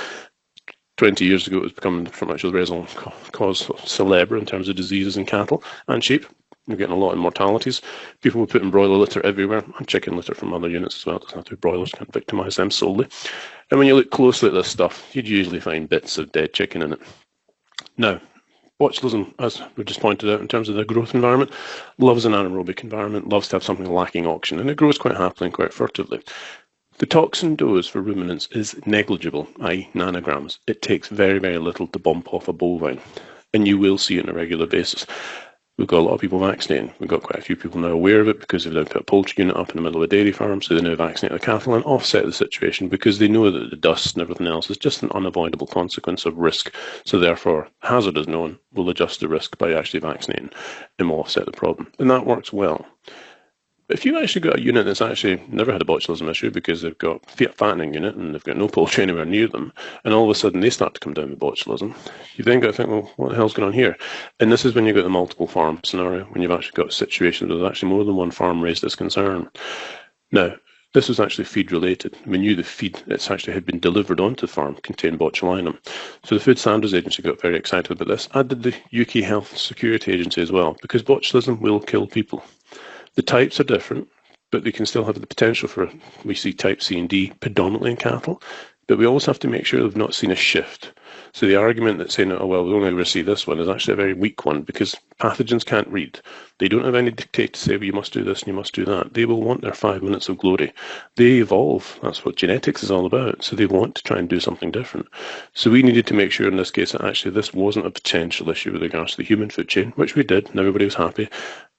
S3: 20 years ago, it was becoming pretty much a raison cause célèbre in terms of diseases in cattle and sheep. You're getting a lot of mortalities. People were putting broiler litter everywhere, and chicken litter from other units as well. It doesn't have to be broilers, can't victimise them solely. And when you look closely at this stuff, you'd usually find bits of dead chicken in it. Now, botulism, as we just pointed out, in terms of the growth environment, loves an anaerobic environment, loves to have something lacking oxygen, and it grows quite happily and quite furtively. The toxin dose for ruminants is negligible, i.e. nanograms. It takes very, very little to bump off a bovine, and you will see it on a regular basis. We've got a lot of people vaccinating. We've got quite a few people now aware of it because they've now put a poultry unit up in the middle of a dairy farm, so they now vaccinate the cattle and offset the situation because they know that the dust and everything else is just an unavoidable consequence of risk. So therefore, hazard is known, we'll adjust the risk by actually vaccinating and we'll offset the problem. And that works well. But if you've actually got a unit that's actually never had a botulism issue because they've got a fattening unit and they've got no poultry anywhere near them, and all of a sudden they start to come down with botulism, you then got to think, well, what the hell's going on here? And this is when you've got the multiple farm scenario, when you've actually got situations where there's actually more than one farm raised this concern. Now, this was actually feed related. We knew the feed that's actually had been delivered onto the farm contained botulinum. So the Food Standards Agency got very excited about this, as did the UK Health Security Agency as well, because botulism will kill people. The types are different, but they can still have the potential for, we see type C and D predominantly in cattle, but we always have to make sure they've not seen a shift. So the argument that saying, oh, well, we only ever see this one is actually a very weak one because pathogens can't read. They don't have any dictate to say, well, you must do this and you must do that. They will want their 5 minutes of glory. They evolve. That's what genetics is all about. So they want to try and do something different. So we needed to make sure in this case that actually this wasn't a potential issue with regards to the human food chain, which we did, and everybody was happy.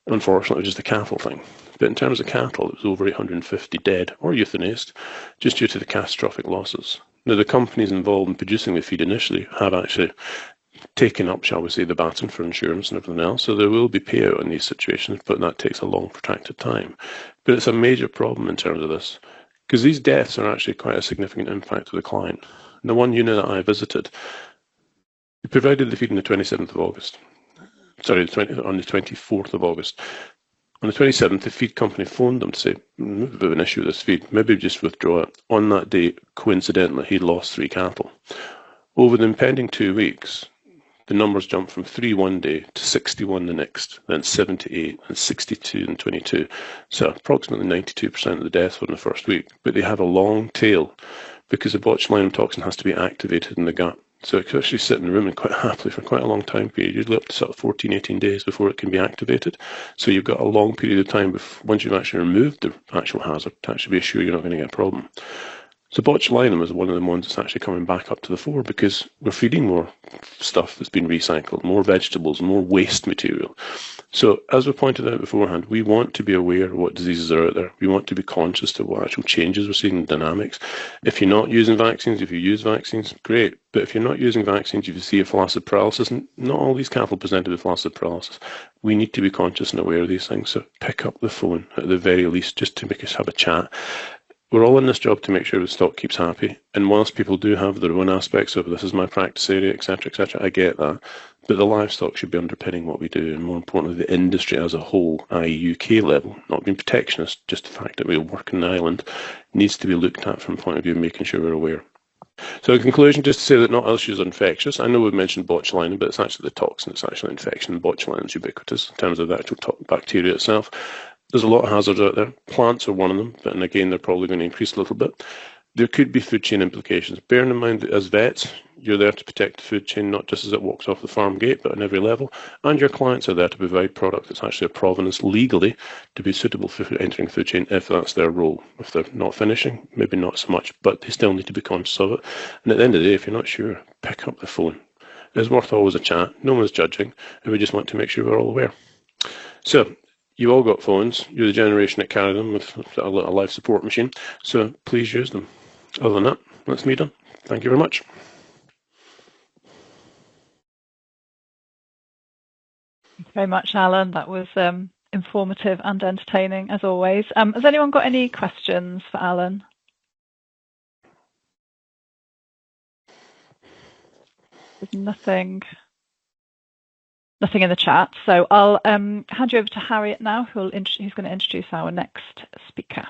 S3: Unfortunately, it was just a cattle thing. But in terms of cattle, it was over 850 dead or euthanized just due to the catastrophic losses. Now, the companies involved in producing the feed initially have actually taken up, shall we say, the baton for insurance and everything else. So there will be payout in these situations, but that takes a long, protracted time. But it's a major problem in terms of this because these deaths are actually quite a significant impact to the client. And the one unit that I visited, we provided the feed on the 27th of August. Sorry, on the 24th of August. On the 27th, the feed company phoned them to say, we have a bit of an issue with this feed, maybe just withdraw it. On that day, coincidentally, he lost 3 cattle. Over the impending 2 weeks, the numbers jumped from 3 one day to 61 the next, then 78 and 62 and 22. So approximately 92% of the deaths were in the first week. But they have a long tail because the botulinum toxin has to be activated in the gut. So it can actually sit in the rumen quite happily for quite a long time period, usually up to sort of 14, 18 days before it can be activated. So you've got a long period of time once you've actually removed the actual hazard to actually be sure you're not going to get a problem. So botulinum is one of the ones that's actually coming back up to the fore because we're feeding more stuff that's been recycled, more vegetables, more waste material. So as we pointed out beforehand, we want to be aware of what diseases are out there. We want to be conscious to what actual changes we're seeing in dynamics. If you're not using vaccines, if you use vaccines, great. But if you're not using vaccines, if you see a flaccid paralysis, and not all these cattle presented with flaccid paralysis, we need to be conscious and aware of these things. So pick up the phone at the very least just to make us have a chat. We're all in this job to make sure the stock keeps happy. And whilst people do have their own aspects of this is my practice area, etc., I get that. But the livestock should be underpinning what we do. And more importantly, the industry as a whole, i.e. UK level, not being protectionist, just the fact that we work in the island, needs to be looked at from the point of view of making sure we're aware. So in conclusion, just to say that not all issues are infectious. I know we've mentioned botulinum, but it's actually the toxin that's actually infection. Botulinum is ubiquitous in terms of the actual bacteria itself. There's a lot of hazards out there. Plants are one of them, but again, they're probably going to increase a little bit. There could be food chain implications. Bearing in mind that as vets, you're there to protect the food chain, not just as it walks off the farm gate, but on every level. And your clients are there to provide product that's actually a provenance legally to be suitable for entering the food chain if that's their role. If they're not finishing, maybe not so much, but they still need to be conscious of it. And at the end of the day, if you're not sure, pick up the phone. It's worth always a chat. No one's judging, and we just want to make sure we're all aware. So, You all got phones. You're the generation that carried them with a life support machine. So please use them. Other than that, that's me done. Thank you very much.
S1: Thank you very much, Alan. That was informative and entertaining, as always. Has anyone got any questions for Alan? There's nothing in the chat. So I'll hand you over to Harriet now, who's going to introduce our next speaker.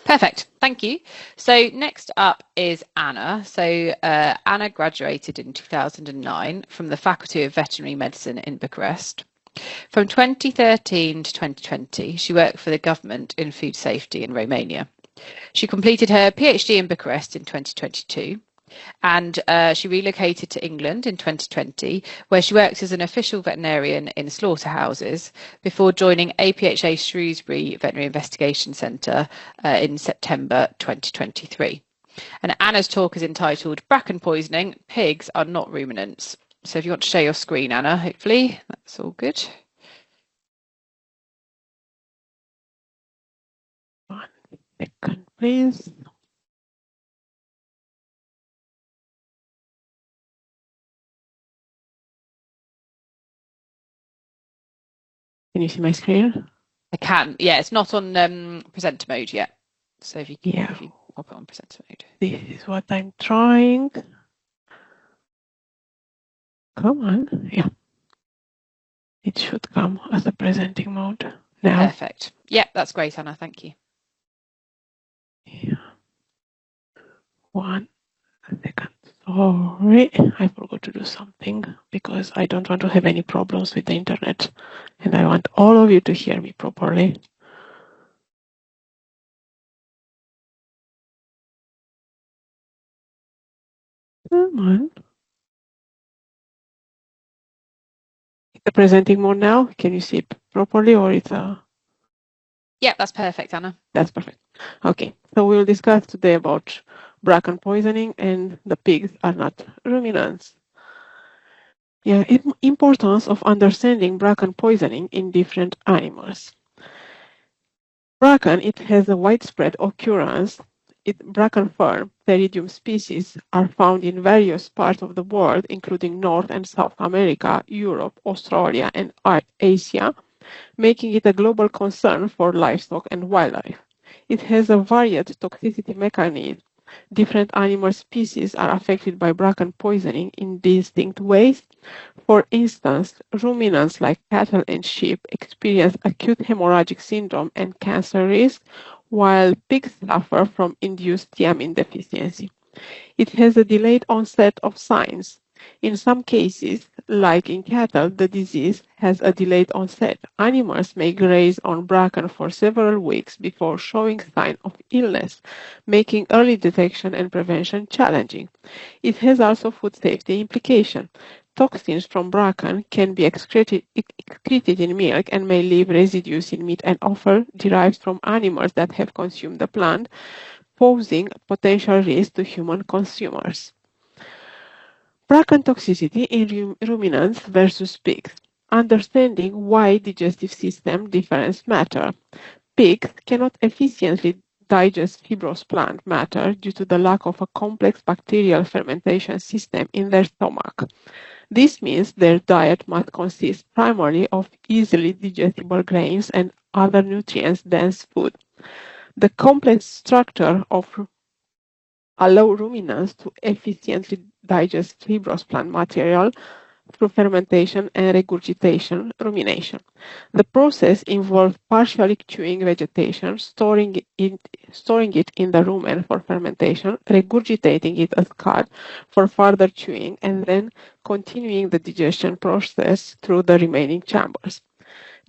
S2: Perfect. Thank you. So next up is Anna. So Anna graduated in 2009 from the Faculty of Veterinary Medicine in Bucharest. From 2013 to 2020, she worked for the government in food safety in Romania. She completed her PhD in Bucharest in 2022. And she relocated to England in 2020, where she worked as an official veterinarian in slaughterhouses before joining APHA Shrewsbury Veterinary Investigation Centre in September 2023. And Anna's talk is entitled Bracken Poisoning, Pigs Are Not Ruminants. So if you want to share your screen, Anna, hopefully, that's all good.
S4: 1 second, please. Can you see my screen?
S2: I can. Yeah, it's not on presenter mode yet. So if you pop it on presenter mode.
S4: This is what I'm trying. Come on. Yeah. It should come as a presenting mode now.
S2: Perfect. Yeah, that's great, Anna. Thank you.
S4: Yeah. 1 second. Sorry, I forgot to do something because I don't want to have any problems with the internet and I want all of you to hear me properly. Come on. It's a presenting mode now. Can you see it properly or it's a...
S2: Yeah, that's perfect, Anna.
S4: That's perfect. Okay, so we'll discuss today about bracken poisoning and the pigs are not ruminants. Yeah, importance of understanding bracken poisoning in different animals. Bracken, it has a widespread occurrence. Bracken fern, Theridium species, are found in various parts of the world, including North and South America, Europe, Australia, and Asia, making it a global concern for livestock and wildlife. It has a varied toxicity mechanism. Different animal species are affected by bracken poisoning in distinct ways. For instance, ruminants like cattle and sheep experience acute hemorrhagic syndrome and cancer risk, while pigs suffer from induced thiamine deficiency. It has a delayed onset of signs. In some cases, like in cattle, the disease has a delayed onset. Animals may graze on bracken for several weeks before showing signs of illness, making early detection and prevention challenging. It has also food safety implications. Toxins from bracken can be excreted in milk and may leave residues in meat and offal derived from animals that have consumed the plant, posing potential risk to human consumers. Bracken toxicity in ruminants versus pigs. Understanding why digestive system difference matter. Pigs cannot efficiently digest fibrous plant matter due to the lack of a complex bacterial fermentation system in their stomach. This means their diet must consist primarily of easily digestible grains and other nutrients-dense food. The complex structure of allow ruminants to efficiently digest fibrous plant material through fermentation and regurgitation, rumination. The process involves partially chewing vegetation, storing it in the rumen for fermentation, regurgitating it as cud for further chewing, and then continuing the digestion process through the remaining chambers.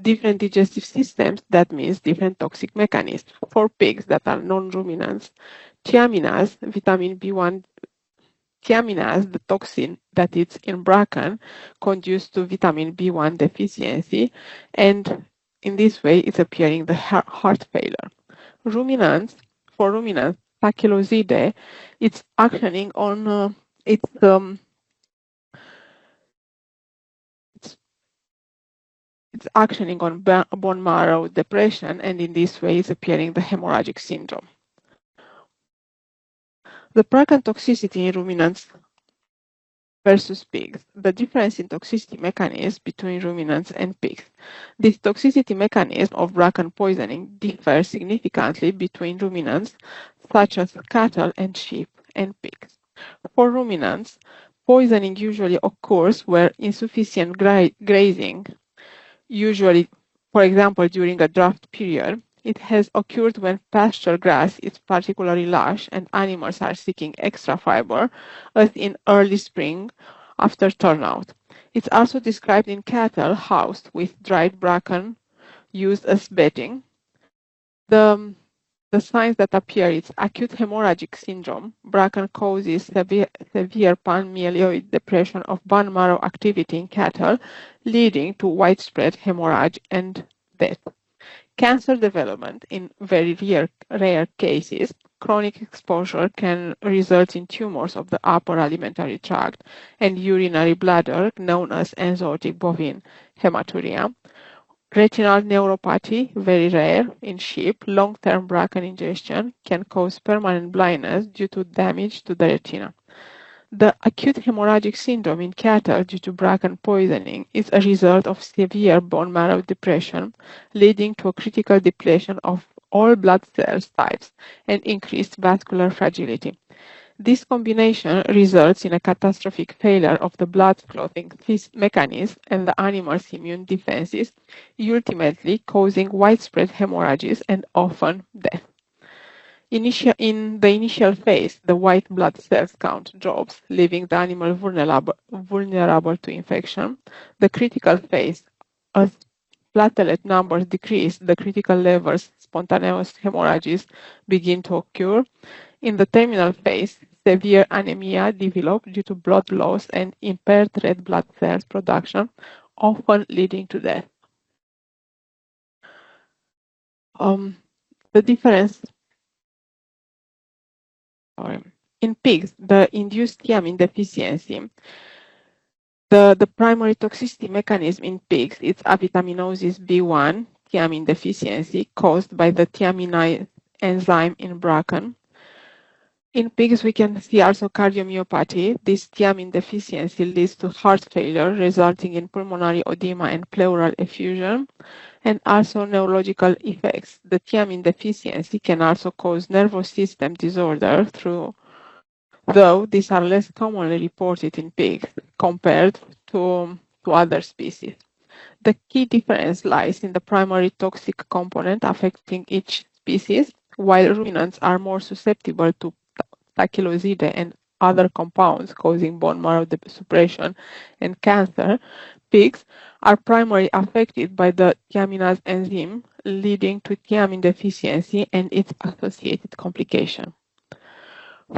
S4: Different digestive systems, that means different toxic mechanisms. For pigs that are non-ruminants, thiaminase, vitamin B1, thiaminase, the toxin that is in bracken, conduces to vitamin B1 deficiency, and in this way it's appearing the heart failure. For ruminants, Pachylozidae, it's actioning on it's It's actioning on bone marrow depression, and in this way is appearing the hemorrhagic syndrome. The Prakan toxicity in ruminants versus pigs. The difference in toxicity mechanisms between ruminants and pigs. This toxicity mechanism of bracken poisoning differs significantly between ruminants, such as cattle and sheep, and pigs. For ruminants, poisoning usually occurs where insufficient grazing, usually, for example, during a drought period, it has occurred when pasture grass is particularly lush and animals are seeking extra fiber, as in early spring after turnout. It's also described in cattle housed with dried bracken used as bedding. The, the signs that appear is acute hemorrhagic syndrome. Bracken causes severe pan-myeloid depression of bone marrow activity in cattle, leading to widespread hemorrhage and death. Cancer development in very rare cases. Chronic exposure can result in tumors of the upper alimentary tract and urinary bladder, known as enzootic bovine hematuria. Retinal neuropathy, very rare in sheep. Long-term bracken ingestion can cause permanent blindness due to damage to the retina. The acute hemorrhagic syndrome in cattle due to bracken poisoning is a result of severe bone marrow depression, leading to a critical depletion of all blood cell types and increased vascular fragility. This combination results in a catastrophic failure of the blood clotting mechanism and the animal's immune defenses, ultimately causing widespread hemorrhages and often death. In the initial phase, the white blood cells count drops, leaving the animal vulnerable to infection. The critical phase, as platelet numbers decrease, the critical levels, spontaneous hemorrhages begin to occur. In the terminal phase, severe anemia develops due to blood loss and impaired red blood cells production, often leading to death. The difference. In pigs, the induced thiamine deficiency, the primary toxicity mechanism in pigs is avitaminosis B1 thiamine deficiency caused by the thiaminase enzyme in bracken. In pigs, we can see also cardiomyopathy. This thiamine deficiency leads to heart failure, resulting in pulmonary edema and pleural effusion, and also neurological effects. The thiamine deficiency can also cause nervous system disorder, though these are less commonly reported in pigs compared to other species. The key difference lies in the primary toxic component affecting each species. While ruminants are more susceptible to tachylosidae and other compounds causing bone marrow suppression and cancer, pigs are primarily affected by the thiaminase enzyme, leading to thiamine deficiency and its associated complication.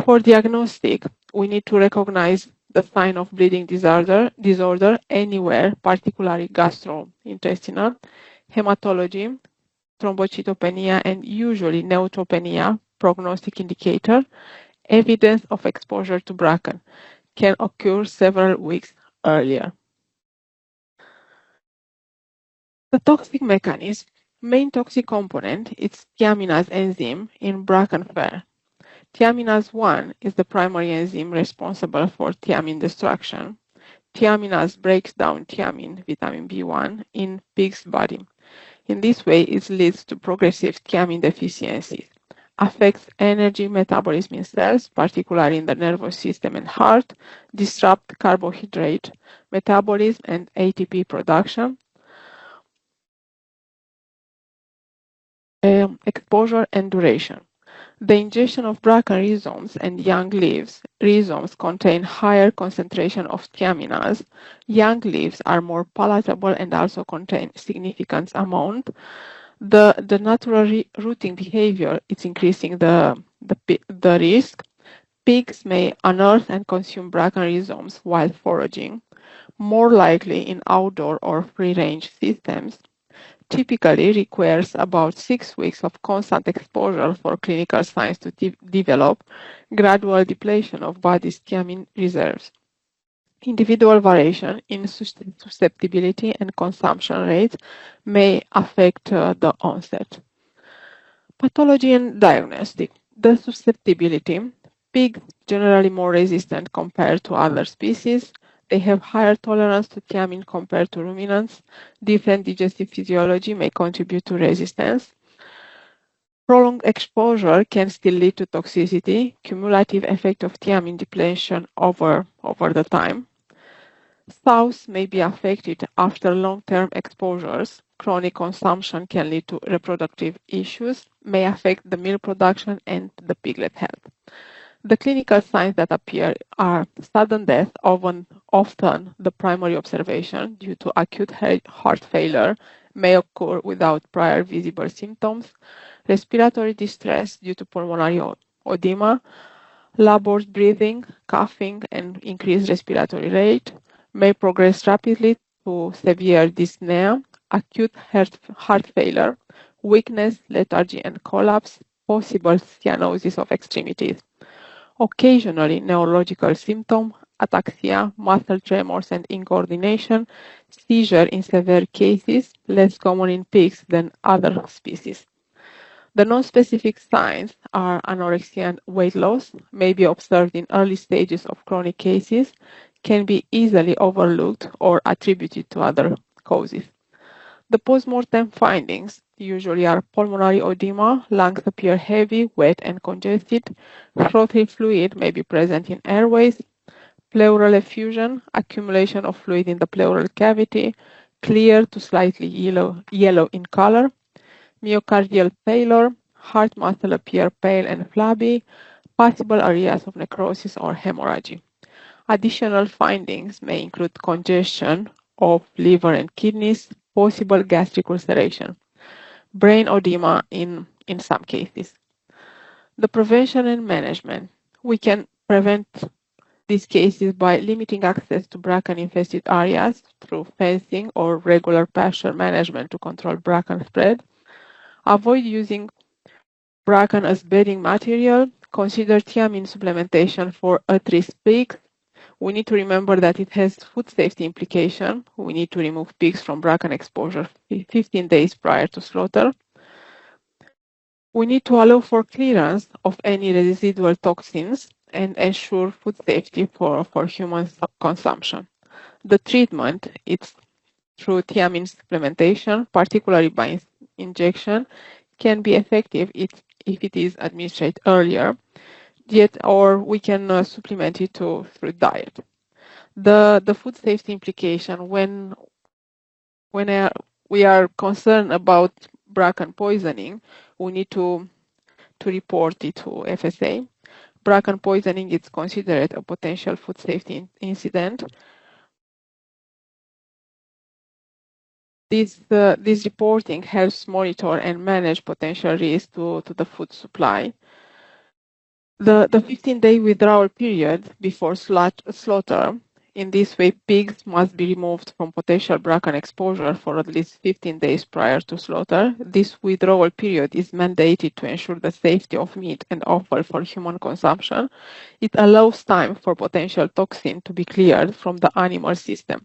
S4: For diagnostic, we need to recognize the sign of bleeding disorder anywhere, particularly gastrointestinal, hematology, thrombocytopenia, and usually neutropenia, prognostic indicator. Evidence of exposure to bracken can occur several weeks earlier. The toxic mechanism, main toxic component is thiaminase enzyme in bracken fur. Thiaminase 1 is the primary enzyme responsible for thiamine destruction. Thiaminase breaks down thiamine, vitamin B1, in pig's body. In this way, it leads to progressive thiamine deficiency. Affects energy metabolism in cells, particularly in the nervous system and heart, disrupt carbohydrate metabolism and ATP production, exposure and duration. The ingestion of bracken rhizomes and young leaves. Rhizomes contain higher concentration of thiaminase. Young leaves are more palatable and also contain significant amount. The natural rooting behavior is increasing the risk. Pigs may unearth and consume bracken rhizomes while foraging, more likely in outdoor or free-range systems. Typically requires about 6 weeks of constant exposure for clinical signs to develop gradual depletion of body's thiamine reserves. Individual variation in susceptibility and consumption rates may affect the onset. Pathology and diagnostic. The susceptibility. Pigs generally more resistant compared to other species. They have higher tolerance to thiamine compared to ruminants. Different digestive physiology may contribute to resistance. Prolonged exposure can still lead to toxicity, cumulative effect of thiamine depletion over the time. Sows may be affected after long-term exposures. Chronic consumption can lead to reproductive issues, may affect the milk production and the piglet health. The clinical signs that appear are sudden death, often the primary observation due to acute heart failure, may occur without prior visible symptoms, respiratory distress due to pulmonary edema, laborious breathing, coughing, and increased respiratory rate, may progress rapidly to severe dyspnea, acute heart failure, weakness, lethargy, and collapse, possible cyanosis of extremities. Occasionally, neurological symptom, ataxia, muscle tremors and incoordination, seizure in severe cases, less common in pigs than other species. The non-specific signs are anorexia and weight loss, may be observed in early stages of chronic cases, can be easily overlooked or attributed to other causes. The postmortem findings usually are pulmonary edema, lungs appear heavy, wet and congested, throaty fluid may be present in airways, pleural effusion, accumulation of fluid in the pleural cavity, clear to slightly yellow in color, myocardial failure, heart muscle appear pale and flabby, possible areas of necrosis or hemorrhage. Additional findings may include congestion of liver and kidneys, possible gastric ulceration, brain edema in some cases. The prevention and management. We can prevent these cases by limiting access to bracken-infested areas through fencing or regular pasture management to control bracken spread. Avoid using bracken as bedding material. Consider thiamine supplementation for at-risk pigs. We need to remember that it has food safety implication. We need to remove pigs from bracken exposure 15 days prior to slaughter. We need to allow for clearance of any residual toxins and ensure food safety for human consumption. The treatment is through thiamine supplementation, particularly by injection, can be effective if it is administered earlier, or we can supplement it through diet. The food safety implication when we are concerned about bracken poisoning, we need to report it to FSA. Bracken poisoning is considered a potential food safety incident. This reporting helps monitor and manage potential risks to the food supply. The 15-day withdrawal period before slaughter. In this way, pigs must be removed from potential bracken exposure for at least 15 days prior to slaughter. This withdrawal period is mandated to ensure the safety of meat and offal for human consumption. It allows time for potential toxin to be cleared from the animal system.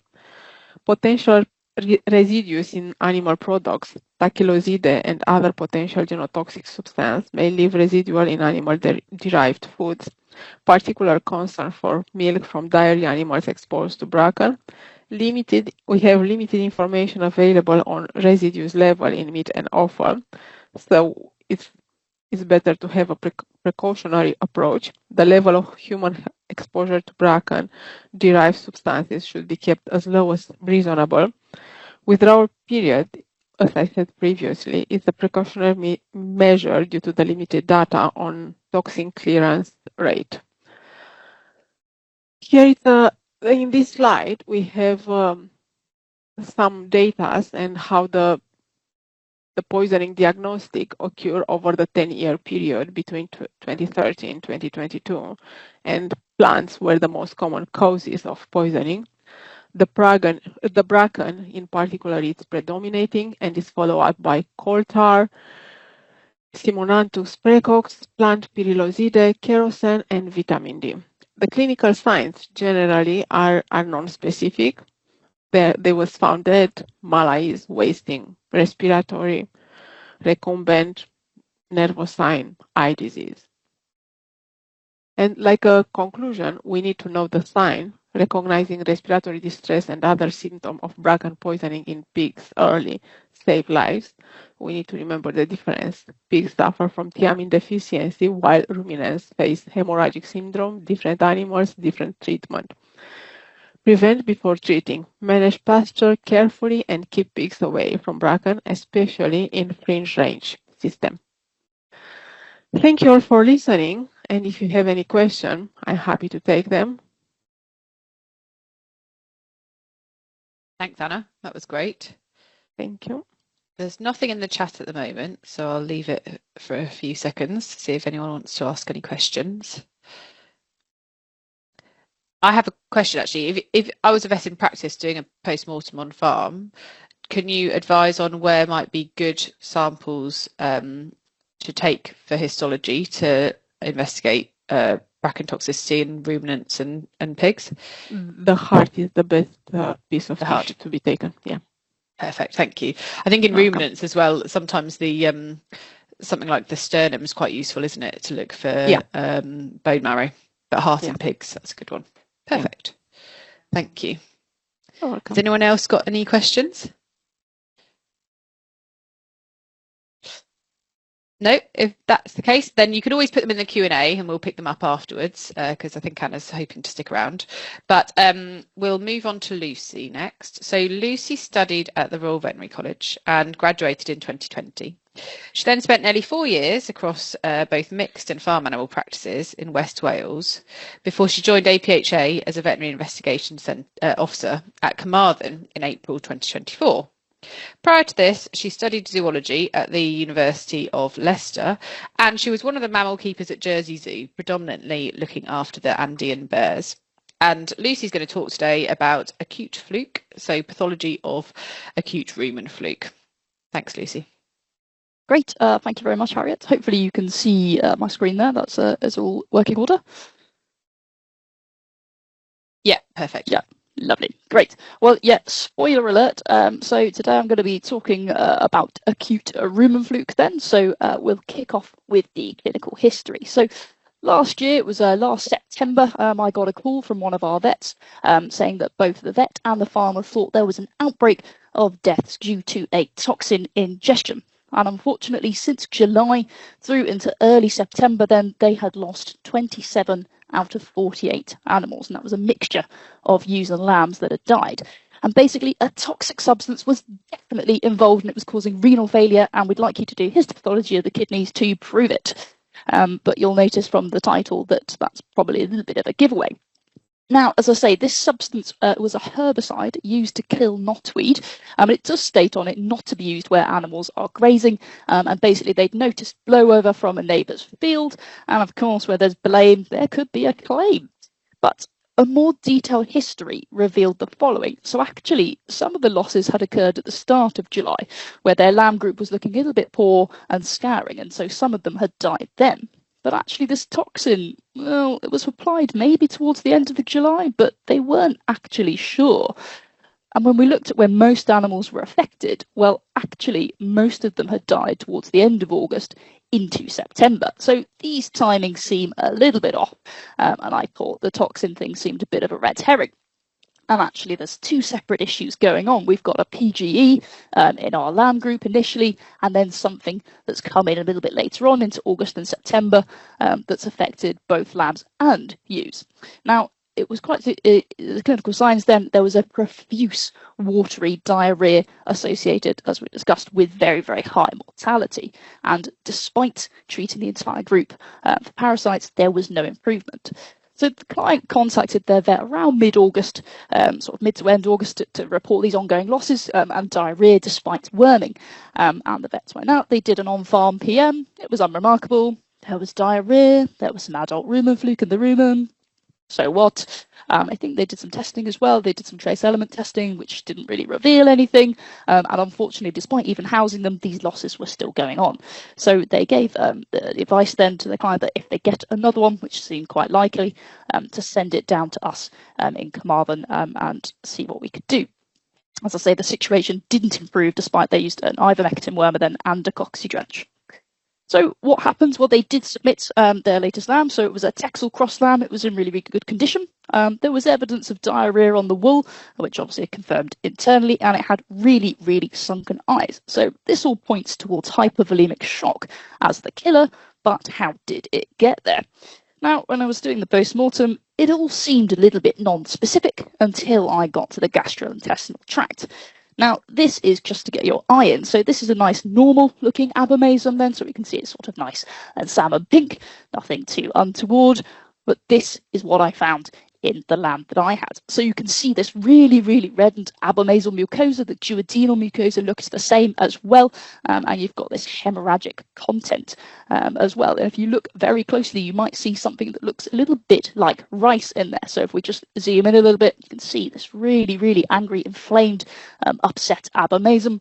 S4: Potential residues in animal products, tachyloside and other potential genotoxic substances may leave residual in animal-derived foods. Particular concern for milk from dairy animals exposed to bracken. We have limited information available on residues level in meat and offal, so it's better to have a precautionary approach. The level of human exposure to bracken-derived substances should be kept as low as reasonable. Withdrawal period, as I said previously, is a precautionary measure due to the limited data on toxin clearance rate. Here in this slide, we have some data and how the poisoning diagnostic occur over the 10-year period between 2013 and 2022, and plants were the most common causes of poisoning. The bracken in particular is predominating and is followed up by coal tar, Simonanthus praecox, plant pyrrolizide, kerosene, and vitamin D. The clinical signs generally are non-specific. There was found dead, malaise, wasting, respiratory, recumbent, nervous sign, eye disease. And like a conclusion, we need to know the sign, recognizing respiratory distress and other symptoms of bracken poisoning in pigs early save lives. We need to remember the difference. Pigs suffer from thiamine deficiency while ruminants face hemorrhagic syndrome, different animals, different treatment. Prevent before treating. Manage pasture carefully and keep pigs away from bracken, especially in fringe range system. Thank you all for listening. And if you have any question, I'm happy to take them.
S2: Thanks, Anna. That was great.
S4: Thank you.
S2: There's nothing in the chat at the moment, so I'll leave it for a few seconds to see if anyone wants to ask any questions. I have a question actually. If I was a vet in practice doing a post-mortem on farm, can you advise on where might be good samples to take for histology to investigate bracken toxicity in ruminants and pigs?
S4: The heart is the best piece of tissue to be taken. Yeah.
S2: Perfect. Thank you. I think in ruminants as well, sometimes the something like the sternum is quite useful, isn't it, to look for bone marrow. But heart in pigs, that's a good one. Perfect. Thank you.
S4: You're welcome.
S2: Has anyone else got any questions? No, if that's the case, then you can always put them in the Q&A and we'll pick them up afterwards because I think Anna's hoping to stick around. But we'll move on to Lucy next. So Lucy studied at the Royal Veterinary College and graduated in 2020. She then spent nearly 4 years across both mixed and farm animal practices in West Wales before she joined APHA as a veterinary investigation officer at Carmarthen in April 2024. Prior to this, she studied zoology at the University of Leicester, and she was one of the mammal keepers at Jersey Zoo, predominantly looking after the Andean bears. And Lucy's going to talk today about acute fluke, so pathology of acute rumen fluke. Thanks, Lucy.
S5: Great. Thank you very much, Harriet. Hopefully you can see my screen there. That's all working order.
S2: Yeah, perfect.
S5: Yeah. Lovely. Great. Well, yeah, spoiler alert. So today I'm going to be talking about acute rumen fluke then. So we'll kick off with the clinical history. So last year, it was last September, I got a call from one of our vets saying that both the vet and the farmer thought there was an outbreak of deaths due to a toxin ingestion. And unfortunately, since July through into early September, then they had lost 27 out of 48 animals. And that was a mixture of ewes and lambs that had died. And basically, a toxic substance was definitely involved and it was causing renal failure. And we'd like you to do histopathology of the kidneys to prove it. But you'll notice from the title that that's probably a little bit of a giveaway. Now, as I say, this substance was a herbicide used to kill knotweed. It does state on it not to be used where animals are grazing. And basically, they'd noticed blowover from a neighbour's field. And of course, where there's blame, there could be a claim. But a more detailed history revealed the following. So actually, some of the losses had occurred at the start of July, where their lamb group was looking a little bit poor and scarring. And so some of them had died then. But actually this toxin, well, it was applied maybe towards the end of July, but they weren't actually sure. And when we looked at when most animals were affected, well, actually most of them had died towards the end of August into September. So these timings seem a little bit off. And I thought the toxin thing seemed a bit of a red herring. And actually, there's two separate issues going on. We've got a PGE in our lamb group initially, and then something that's come in a little bit later on into August and September that's affected both lambs and ewes. Now, it was quite the clinical signs then. There was a profuse watery diarrhea associated, as we discussed, with very, very high mortality. And despite treating the entire group for parasites, there was no improvement. So the client contacted their vet around mid-August, sort of mid to end August, to report these ongoing losses and diarrhea despite worming. And the vets went out, they did an on-farm PM, it was unremarkable, there was diarrhea, there was some adult rumen fluke in the rumen, so what? I think they did some testing as well. They did some trace element testing, which didn't really reveal anything. And unfortunately, despite even housing them, these losses were still going on. So they gave the advice then to the client that if they get another one, which seemed quite likely, to send it down to us in Carmarthen and see what we could do. As I say, the situation didn't improve despite they used an ivermectin wormer and a coccidrench. So what happens? Well, they did submit their latest lamb. So it was a Texel cross lamb. It was in really, really good condition. There was evidence of diarrhea on the wool, which obviously confirmed internally, and it had really, really sunken eyes. So this all points towards hypervolemic shock as the killer, but how did it get there? Now, when I was doing the post-mortem, it all seemed a little bit non-specific until I got to the gastrointestinal tract. Now, this is just to get your eye in. So this is a nice normal looking abomasum then, so we can see it's sort of nice and salmon pink, nothing too untoward. But this is what I found in the lamb that I had. So you can see this really, really reddened abomasal mucosa. The duodenal mucosa looks the same as well. And you've got this hemorrhagic content as well. And if you look very closely, you might see something that looks a little bit like rice in there. So if we just zoom in a little bit, you can see this really, really angry, inflamed, upset abomasum.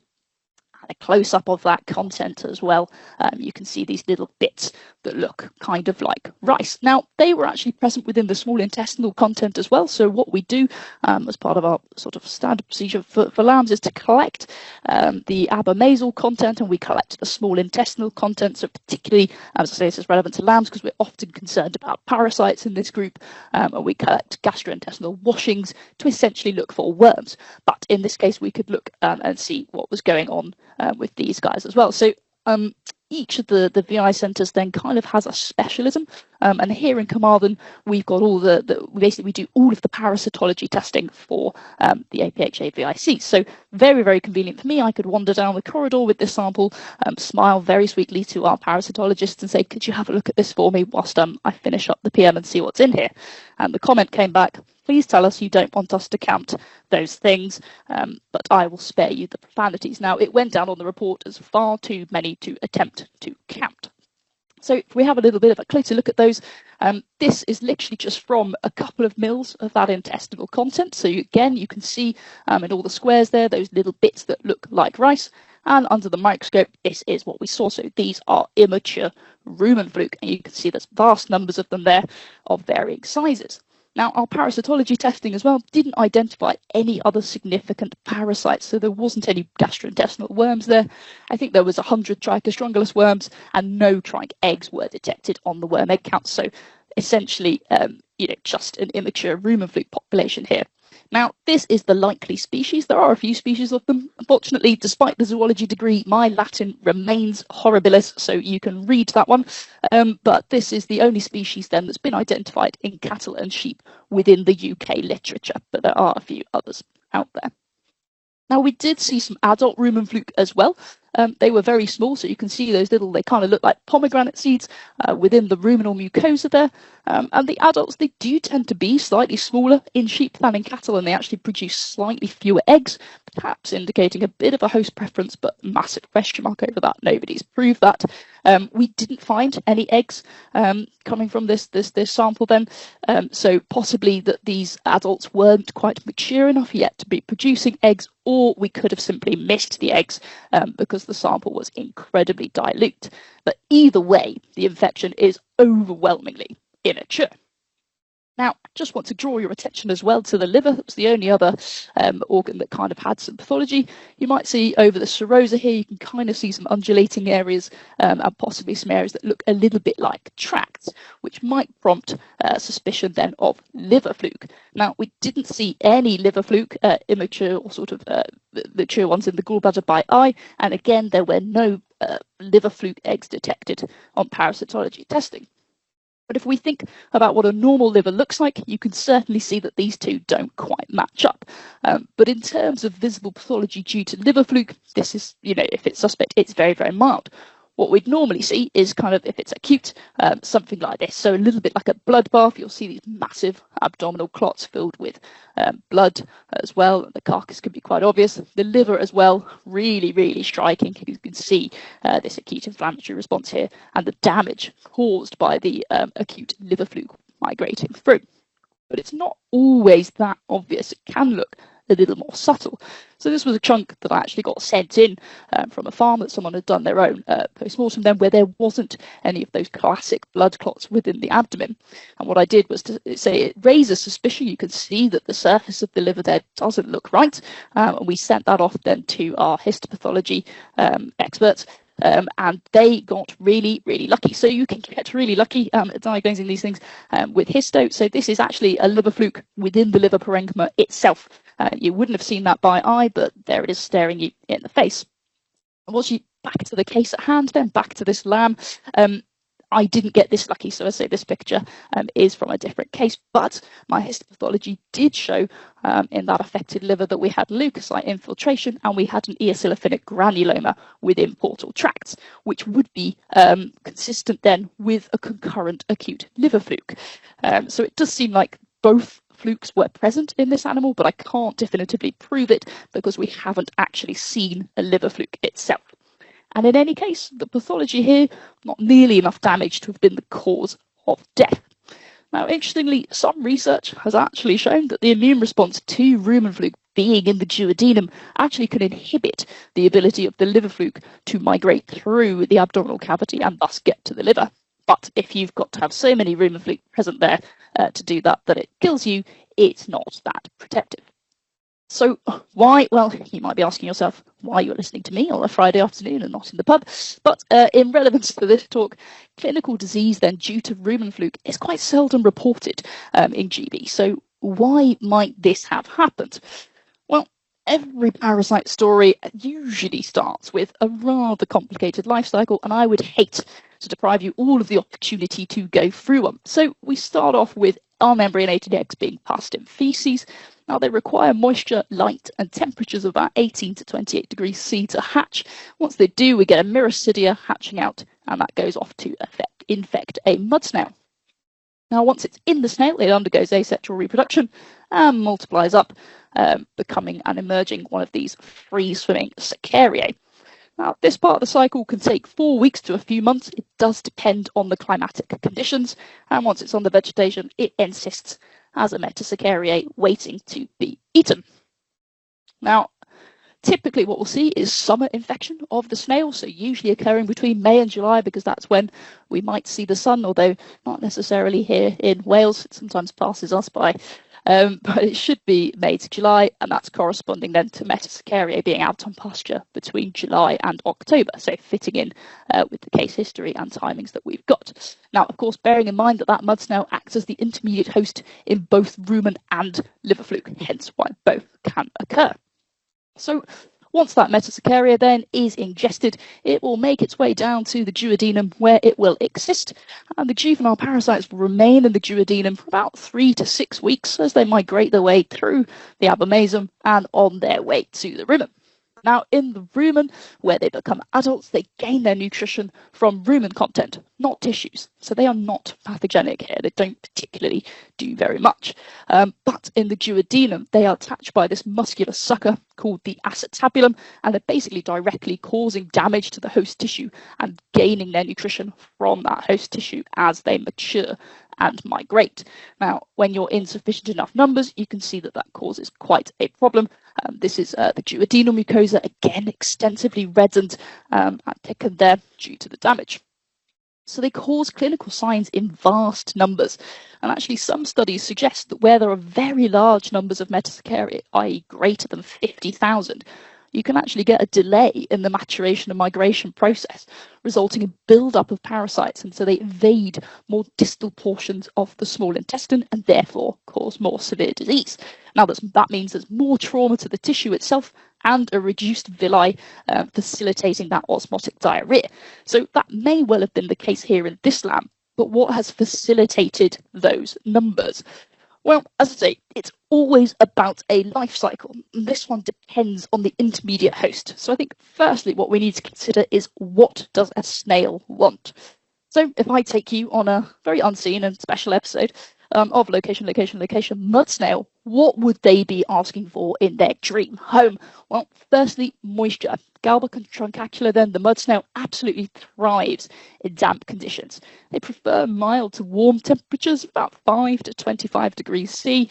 S5: A close-up of that content as well. You can see these little bits that look kind of like rice. Now, they were actually present within the small intestinal content as well. So what we do as part of our sort of standard procedure for lambs is to collect the abomasal content, and we collect the small intestinal content. So particularly, as I say, this is relevant to lambs because we're often concerned about parasites in this group, and we collect gastrointestinal washings to essentially look for worms. But in this case, we could look and see what was going on with these guys as well. So each of the VI centres then kind of has a specialism, and here in Carmarthen we've got all basically we do all of the parasitology testing for the APHA VIC. So very, very convenient for me. I could wander down the corridor with this sample, smile very sweetly to our parasitologist and say, could you have a look at this for me whilst I finish up the PM and see what's in here? And the comment came back, please tell us you don't want us to count those things, but I will spare you the profanities. Now, it went down on the report as far too many to attempt to count. So if we have a little bit of a closer look at those, this is literally just from a couple of mils of that intestinal content. So again, you can see in all the squares there, those little bits that look like rice. And under the microscope, this is what we saw. So these are immature rumen fluke, and you can see there's vast numbers of them there of varying sizes. Now, our parasitology testing as well didn't identify any other significant parasites, so there wasn't any gastrointestinal worms there. I think there was 100 Trichostrongylus worms, and no trich eggs were detected on the worm egg count. So essentially, just an immature rumen fluke population here. Now, this is the likely species. There are a few species of them. Unfortunately, despite the zoology degree, my Latin remains horribilis, so you can read that one. But this is the only species then that's been identified in cattle and sheep within the UK literature, but there are a few others out there. Now, we did see some adult rumen fluke as well. They were very small, so you can see those little, they kind of look like pomegranate seeds within the ruminal mucosa there. And the adults, they do tend to be slightly smaller in sheep than in cattle, and they actually produce slightly fewer eggs, perhaps indicating a bit of a host preference, but massive question mark over that. Nobody's proved that. We didn't find any eggs coming from this sample then, so possibly that these adults weren't quite mature enough yet to be producing eggs, or we could have simply missed the eggs because the sample was incredibly dilute. But either way, the infection is overwhelmingly immature. Now, I just want to draw your attention as well to the liver. It's the only other organ that kind of had some pathology. You might see over the serosa here, you can kind of see some undulating areas and possibly some areas that look a little bit like tracts, which might prompt suspicion then of liver fluke. Now, we didn't see any liver fluke, immature or sort of mature ones in the gallbladder by eye. And again, there were no liver fluke eggs detected on parasitology testing. But if we think about what a normal liver looks like, you can certainly see that these two don't quite match up. But in terms of visible pathology due to liver fluke, this is, if it's suspect, it's very, very mild. What we'd normally see is kind of, if it's acute, something like this. So a little bit like a bloodbath, you'll see these massive abdominal clots filled with blood as well. The carcass can be quite obvious. The liver as well, really, really striking. You can see this acute inflammatory response here and the damage caused by the acute liver fluke migrating through. but it's not always that obvious. It can look a little more subtle. So this was a chunk that I actually got sent in from a farm that someone had done their own post-mortem then, where there wasn't any of those classic blood clots within the abdomen. And what I did was to say it raises suspicion. You can see that the surface of the liver there doesn't look right. And we sent that off then to our histopathology experts. And they got really, really lucky. So you can get really lucky at diagnosing these things with histo. So this is actually a liver fluke within the liver parenchyma itself. You wouldn't have seen that by eye, but there it is staring you in the face. And once you back to the case at hand, then back to this lamb. I didn't get this lucky, so I say this picture is from a different case, but my histopathology did show in that affected liver that we had leukocyte infiltration and we had an eosinophilic granuloma within portal tracts, which would be consistent then with a concurrent acute liver fluke. So it does seem like both flukes were present in this animal, but I can't definitively prove it because we haven't actually seen a liver fluke itself. And in any case, the pathology here, not nearly enough damage to have been the cause of death. Now, interestingly, some research has actually shown that the immune response to rumen fluke being in the duodenum actually can inhibit the ability of the liver fluke to migrate through the abdominal cavity and thus get to the liver. But if you've got to have so many rumen fluke present there to do that it kills you, it's not that protective. So why? Well, you might be asking yourself why you're listening to me on a Friday afternoon and not in the pub. But in relevance to this talk, clinical disease then due to rumen fluke is quite seldom reported in GB. So why might this have happened? Well, every parasite story usually starts with a rather complicated life cycle, and I would hate to deprive you all of the opportunity to go through them. So we start off with unmembranated eggs being passed in feces. Now, they require moisture, light, and temperatures of about 18 to 28 degrees C to hatch. Once they do, we get a myristidia hatching out, and that goes off to infect a mud snail. Now, once it's in the snail, it undergoes asexual reproduction and multiplies up, becoming and emerging one of these free-swimming Cercariae. Now, this part of the cycle can take 4 weeks to a few months. It does depend on the climatic conditions, and once it's on the vegetation, it ensists as a Metacercariae waiting to be eaten. Now, typically what we'll see is summer infection of the snail, so usually occurring between May and July because that's when we might see the sun, although not necessarily here in Wales. It sometimes passes us by. But it should be May to July, and that's corresponding then to Metacercariae being out on pasture between July and October, so fitting in with the case history and timings that we've got. Now, of course, bearing in mind that that mud snail acts as the intermediate host in both rumen and liver fluke, hence why both can occur. So once that Metacercariae then is ingested, it will make its way down to the duodenum where it will exist, and the juvenile parasites will remain in the duodenum for about 3 to 6 weeks as they migrate their way through the abomasum and on their way to the rumen. Now, in the rumen, where they become adults, they gain their nutrition from rumen content, not tissues. So they are not pathogenic here. They don't particularly do very much. But in the duodenum, they are attached by this muscular sucker called the acetabulum, and they're basically directly causing damage to the host tissue and gaining their nutrition from that host tissue as they mature and migrate. Now, when you're in sufficient enough numbers, you can see that that causes quite a problem. This is the duodenal mucosa, again extensively reddened and thickened there due to the damage. So they cause clinical signs in vast numbers. And actually some studies suggest that where there are very large numbers of Metacercariae, i.e. greater than 50,000, you can actually get a delay in the maturation and migration process, resulting in build-up of parasites, and so they invade more distal portions of the small intestine and therefore cause more severe disease. Now that means there's more trauma to the tissue itself and a reduced villi, facilitating that osmotic diarrhea. So that may well have been the case here in this lamb, but what has facilitated those numbers? Well, as I say, it's always about a life cycle. This one depends on the intermediate host. So I think firstly what we need to consider is, what does a snail want? So if I take you on a very unseen and special episode of Location, Location, Location, Mud Snail what would they be asking for in their dream home? Well, firstly, moisture. Galba truncacula, then the mud snail, absolutely thrives in damp conditions. They prefer mild to warm temperatures, about 5 to 25 degrees C,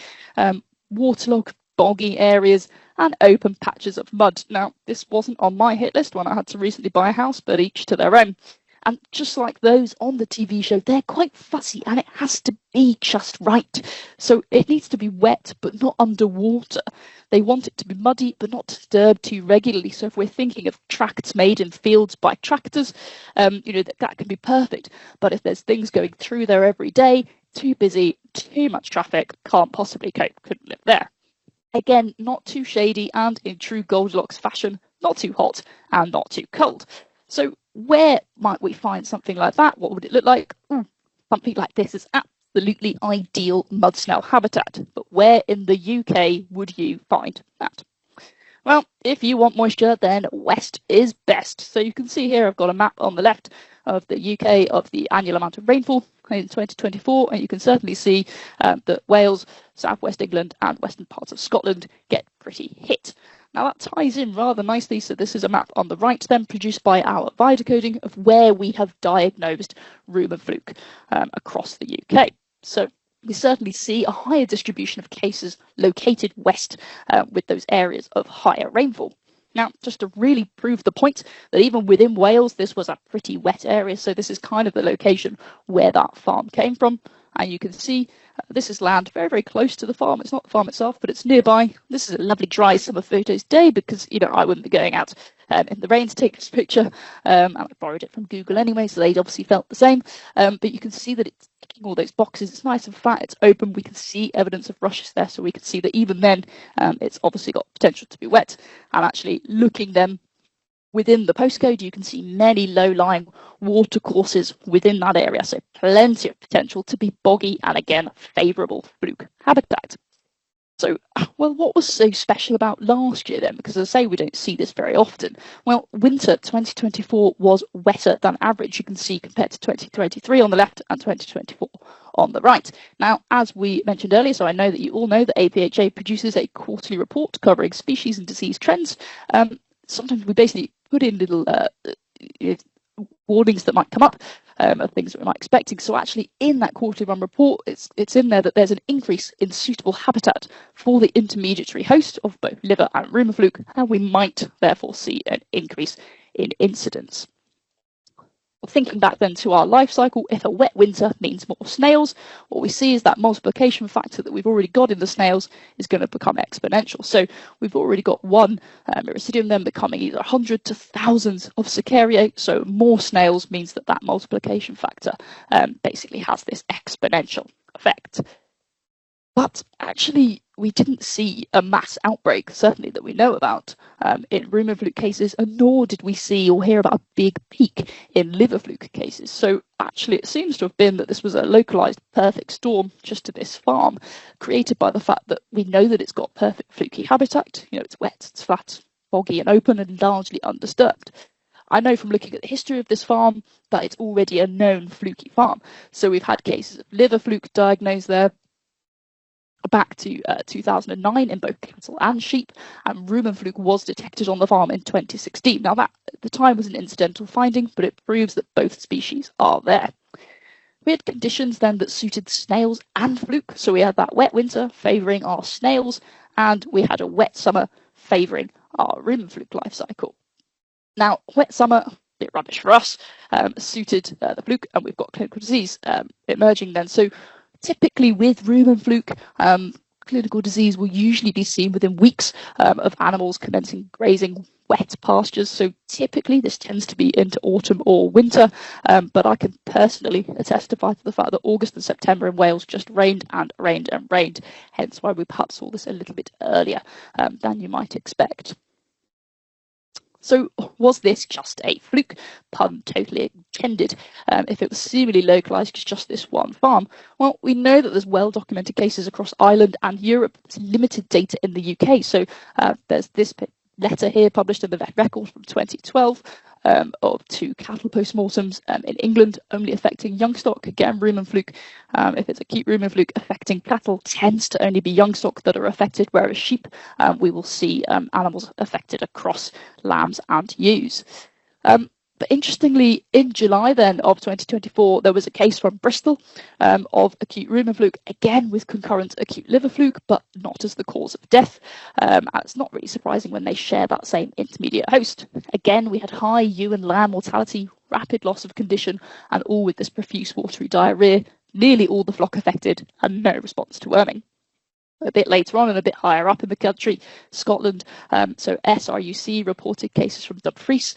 S5: waterlogged, boggy areas, and open patches of mud. Now, this wasn't on my hit list when I had to recently buy a house, but each to their own. And just like those on the TV show, they're quite fussy and it has to be just right. So it needs to be wet, but not underwater. They want it to be muddy, but not disturbed too regularly. So if we're thinking of tracts made in fields by tractors, that can be perfect. But if there's things going through there every day, too busy, too much traffic, can't possibly cope, couldn't live there. Again, not too shady and in true Goldilocks fashion, not too hot and not too cold. So where might we find something like that? What would it look like? Something like this is absolutely ideal mud snail habitat. But where in the UK would you find that? Well, if you want moisture, then west is best. So you can see here I've got a map on the left of the UK of the annual amount of rainfall in 2024, and you can certainly see that Wales, southwest England and western parts of Scotland get pretty hit. Now that ties in rather nicely, so this is a map on the right then produced by our Videcoding of where we have diagnosed rumour fluke across the UK. So we certainly see a higher distribution of cases located west with those areas of higher rainfall. Now, just to really prove the point that even within Wales, this was a pretty wet area, so this is kind of the location where that farm came from. And you can see this is land very, very close to the farm. It's not the farm itself, but it's nearby. This is a lovely dry summer photos day because, I wouldn't be going out in the rain to take this picture. And I borrowed it from Google anyway, so they'd obviously felt the same. But you can see that it's ticking all those boxes. It's nice and flat. It's open. We can see evidence of rushes there, so we can see that even then it's obviously got potential to be wet. And actually looking then within the postcode, you can see many low-lying watercourses within that area, so plenty of potential to be boggy and, again, favourable fluke habitat. So, well, what was so special about last year then? Because as I say, we don't see this very often. Well, winter 2024 was wetter than average, you can see, compared to 2023 on the left and 2024 on the right. Now, as we mentioned earlier, so I know that you all know that APHA produces a quarterly report covering species and disease trends. Sometimes we basically put in little warnings that might come up of things that we might be expecting. So actually in that quarterly run report, it's in there that there's an increase in suitable habitat for the intermediary host of both liver and rumour fluke, and we might therefore see an increase in incidence. Thinking back then to our life cycle, if a wet winter means more snails, what we see is that multiplication factor that we've already got in the snails is going to become exponential. So we've already got one Myricidium then becoming either 100 to thousands of Cercariae. So more snails means that that multiplication factor basically has this exponential effect. But actually, we didn't see a mass outbreak, certainly that we know about, in rumour fluke cases, and nor did we see or hear about a big peak in liver fluke cases. So actually, it seems to have been that this was a localised perfect storm just to this farm, created by the fact that we know that it's got perfect fluky habitat. It's wet, it's flat, boggy and open and largely undisturbed. I know from looking at the history of this farm that it's already a known fluky farm. So we've had cases of liver fluke diagnosed there back to 2009 in both cattle and sheep, and rumour fluke was detected on the farm in 2016. Now that at the time was an incidental finding, but it proves that both species are there. We had conditions then that suited snails and fluke, so we had that wet winter favouring our snails, and we had a wet summer favouring our rumour fluke life cycle. Now, wet summer, a bit rubbish for us, suited the fluke, and we've got clinical disease emerging then. So typically with rumour fluke, clinical disease will usually be seen within weeks of animals commencing grazing wet pastures. So typically this tends to be into autumn or winter, but I can personally testify to the fact that August and September in Wales just rained and rained and rained, hence why we perhaps saw this a little bit earlier than you might expect. So was this just a fluke? Pun totally intended. If it was seemingly localised to just this one farm? Well, we know that there's well-documented cases across Ireland and Europe. There's limited data in the UK. So there's this letter here published in the Vet Record from 2012 of 2 cattle postmortems in England, only affecting young stock. Again, rumen fluke, if it's acute rumen fluke affecting cattle, tends to only be young stock that are affected, whereas sheep, we will see animals affected across lambs and ewes. But interestingly, in July then of 2024, there was a case from Bristol of acute rumen fluke, again with concurrent acute liver fluke, but not as the cause of death. And it's not really surprising when they share that same intermediate host. Again, we had high ewe and lamb mortality, rapid loss of condition, and all with this profuse watery diarrhoea, nearly all the flock affected, and no response to worming. A bit later on and a bit higher up in the country, Scotland, so SRUC reported cases from Dumfries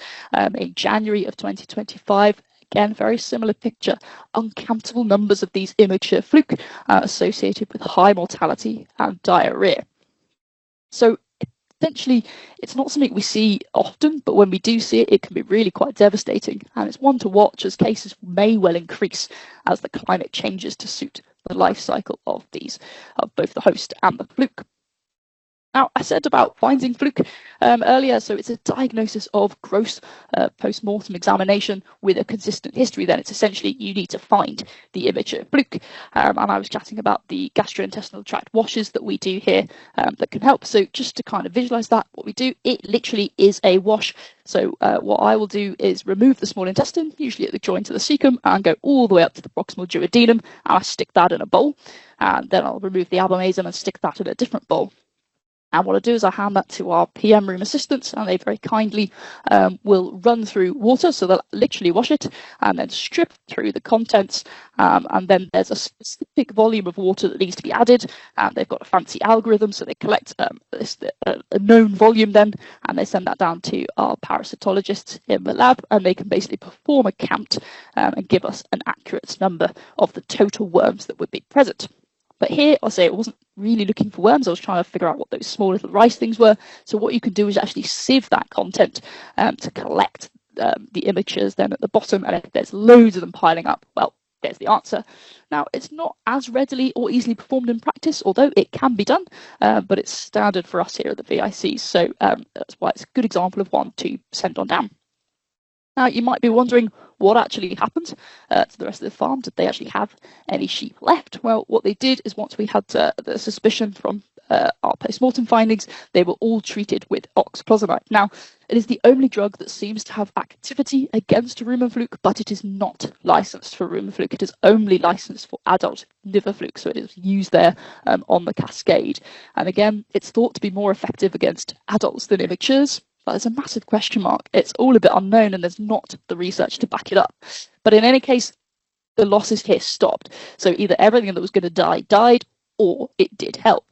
S5: in January of 2025. Again, very similar picture, uncountable numbers of these immature fluke associated with high mortality and diarrhoea. So essentially, it's not something we see often, but when we do see it, it can be really quite devastating. And it's one to watch as cases may well increase as the climate changes to suit the life cycle of these, of both the host and the fluke. Now, I said about finding fluke earlier, so it's a diagnosis of gross post-mortem examination with a consistent history. Then it's essentially you need to find the immature fluke. And I was chatting about the gastrointestinal tract washes that we do here that can help. So just to kind of visualize that, what we do, it literally is a wash. So what I will do is remove the small intestine, usually at the joint of the cecum, and go all the way up to the proximal duodenum, and I stick that in a bowl. And then I'll remove the abomasum and stick that in a different bowl. And what I do is I hand that to our PM room assistants, and they very kindly will run through water, so they'll literally wash it and then strip through the contents. And then there's a specific volume of water that needs to be added. And they've got a fancy algorithm, so they collect a known volume then, and they send that down to our parasitologists in the lab, and they can basically perform a count and give us an accurate number of the total worms that would be present. But here, I'll say it wasn't really looking for worms. I was trying to figure out what those small little rice things were. So what you can do is actually sieve that content to collect the immatures then at the bottom. And if there's loads of them piling up, well, there's the answer. Now, it's not as readily or easily performed in practice, although it can be done, but it's standard for us here at the VIC. So that's why it's a good example of one to send on down. Now, you might be wondering what actually happened to the rest of the farm. Did they actually have any sheep left? Well, what they did is once we had the suspicion from our post-mortem findings, they were all treated with oxclosanide. Now, it is the only drug that seems to have activity against rumen fluke, but it is not licensed for rumen fluke. It is only licensed for adult liver fluke, so it is used there on the cascade. And again, it's thought to be more effective against adults than immatures. But there's a massive question mark. It's all a bit unknown and there's not the research to back it up. But in any case, the losses here stopped. So either everything that was going to die died, or it did help.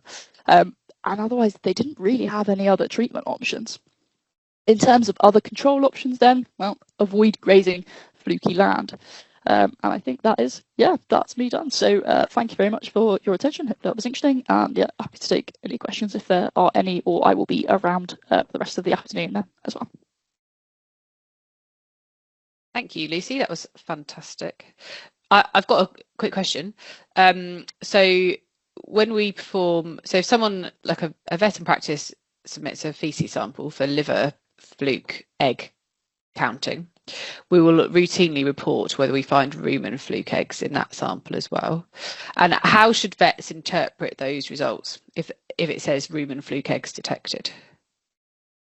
S5: And otherwise, they didn't really have any other treatment options. In terms of other control options then, well, avoid grazing fluky land. And I think that is, that's me done. So thank you very much for your attention. Hope that was interesting. And happy to take any questions if there are any, or I will be around for the rest of the afternoon then as well.
S2: Thank you, Lucy. That was fantastic. I've got a quick question. So when we perform, so if someone like a vet in practice submits a feces sample for liver fluke egg counting, we will routinely report whether we find rumen fluke eggs in that sample as well. And how should vets interpret those results if it says rumen fluke eggs detected?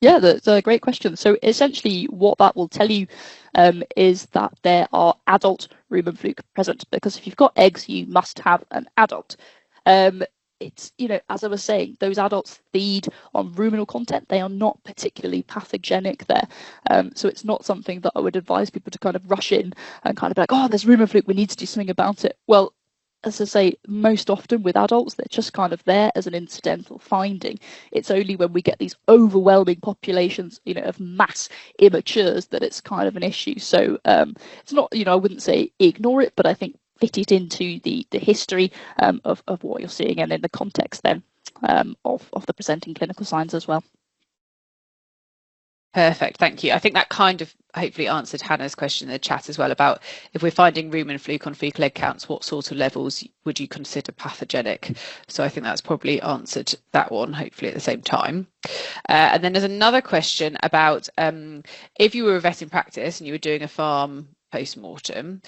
S5: Yeah, that's a great question. So essentially what that will tell you is that there are adult rumen fluke present, because if you've got eggs, you must have an adult. It's, as I was saying, those adults feed on ruminal content. They are not particularly pathogenic there. So it's not something that I would advise people to kind of rush in and kind of be like, oh, there's rumen fluke, we need to do something about it. Well, as I say, most often with adults, they're just kind of there as an incidental finding. It's only when we get these overwhelming populations, of mass immatures that it's kind of an issue. So it's not, I wouldn't say ignore it, but I think fit it into the history of what you're seeing and in the context then of the presenting clinical signs as well.
S2: Perfect, thank you. I think that kind of hopefully answered Hannah's question in the chat as well about if we're finding rumen fluke on fecal egg counts, what sort of levels would you consider pathogenic? So I think that's probably answered that one, hopefully at the same time. And then there's another question about if you were a vet in practice and you were doing a farm post-mortem,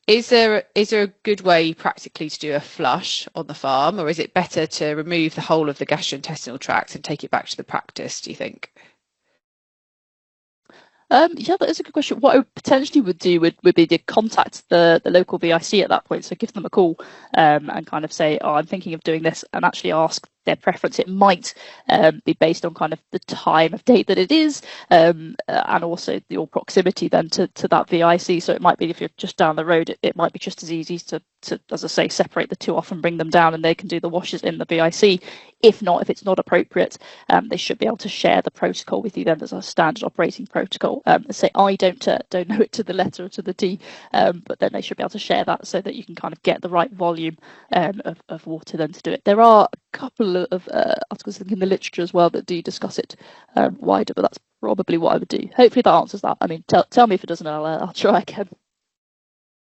S2: is there a good way practically to do a flush on the farm, or is it better to remove the whole of the gastrointestinal tract and take it back to the practice, do you think?
S5: Yeah, that is a good question. What I potentially would do would be to contact the local VIC at that point. So give them a call and kind of say, oh, I'm thinking of doing this, and actually ask their preference. It might be based on kind of the time of day that it is, and also your proximity then to that VIC. So it might be if you're just down the road, it might be just as easy to, as I say, separate the two off and bring them down, and they can do the washes in the VIC. If not, if it's not appropriate, they should be able to share the protocol with you then as a standard operating protocol. Say, I don't know it to the letter or to the T, but then they should be able to share that so that you can kind of get the right volume of water then to do it. There are a couple of articles in the literature as well that do discuss it wider, but that's probably what I would do. Hopefully that answers that. I mean, tell me if it doesn't, I'll try again.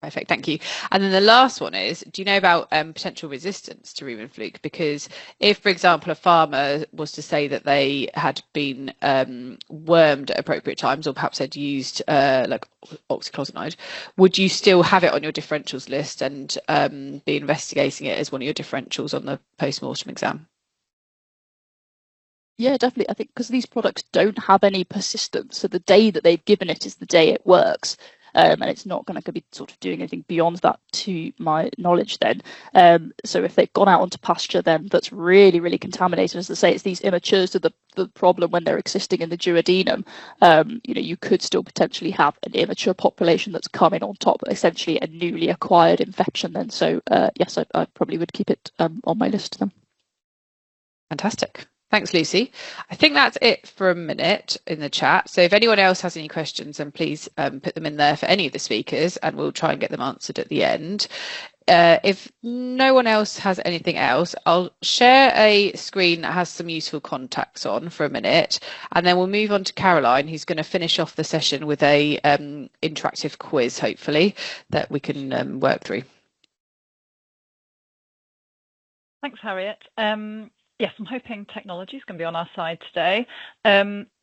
S2: Perfect, thank you. And then the last one is, do you know about potential resistance to rumen fluke? Because if, for example, a farmer was to say that they had been wormed at appropriate times, or perhaps had used like oxyclotinide, would you still have it on your differentials list and be investigating it as one of your differentials on the post-mortem exam?
S5: Yeah, definitely. I think because these products don't have any persistence, so the day that they've given it is the day it works. And it's not going to be sort of doing anything beyond that, to my knowledge then. So if they've gone out onto pasture then that's really, really contaminated, as I say, it's these immatures to the problem when they're existing in the duodenum. You could still potentially have an immature population that's coming on top, essentially a newly acquired infection then. So yes, I probably would keep it on my list then.
S2: Fantastic. Thanks, Lucy. I think that's it for a minute in the chat. So if anyone else has any questions, then please put them in there for any of the speakers, and we'll try and get them answered at the end. If no one else has anything else, I'll share a screen that has some useful contacts on for a minute, and then we'll move on to Caroline, who's going to finish off the session with a interactive quiz, hopefully, that we can work through.
S1: Thanks, Harriet. Yes, I'm hoping technology is going to be on our side today.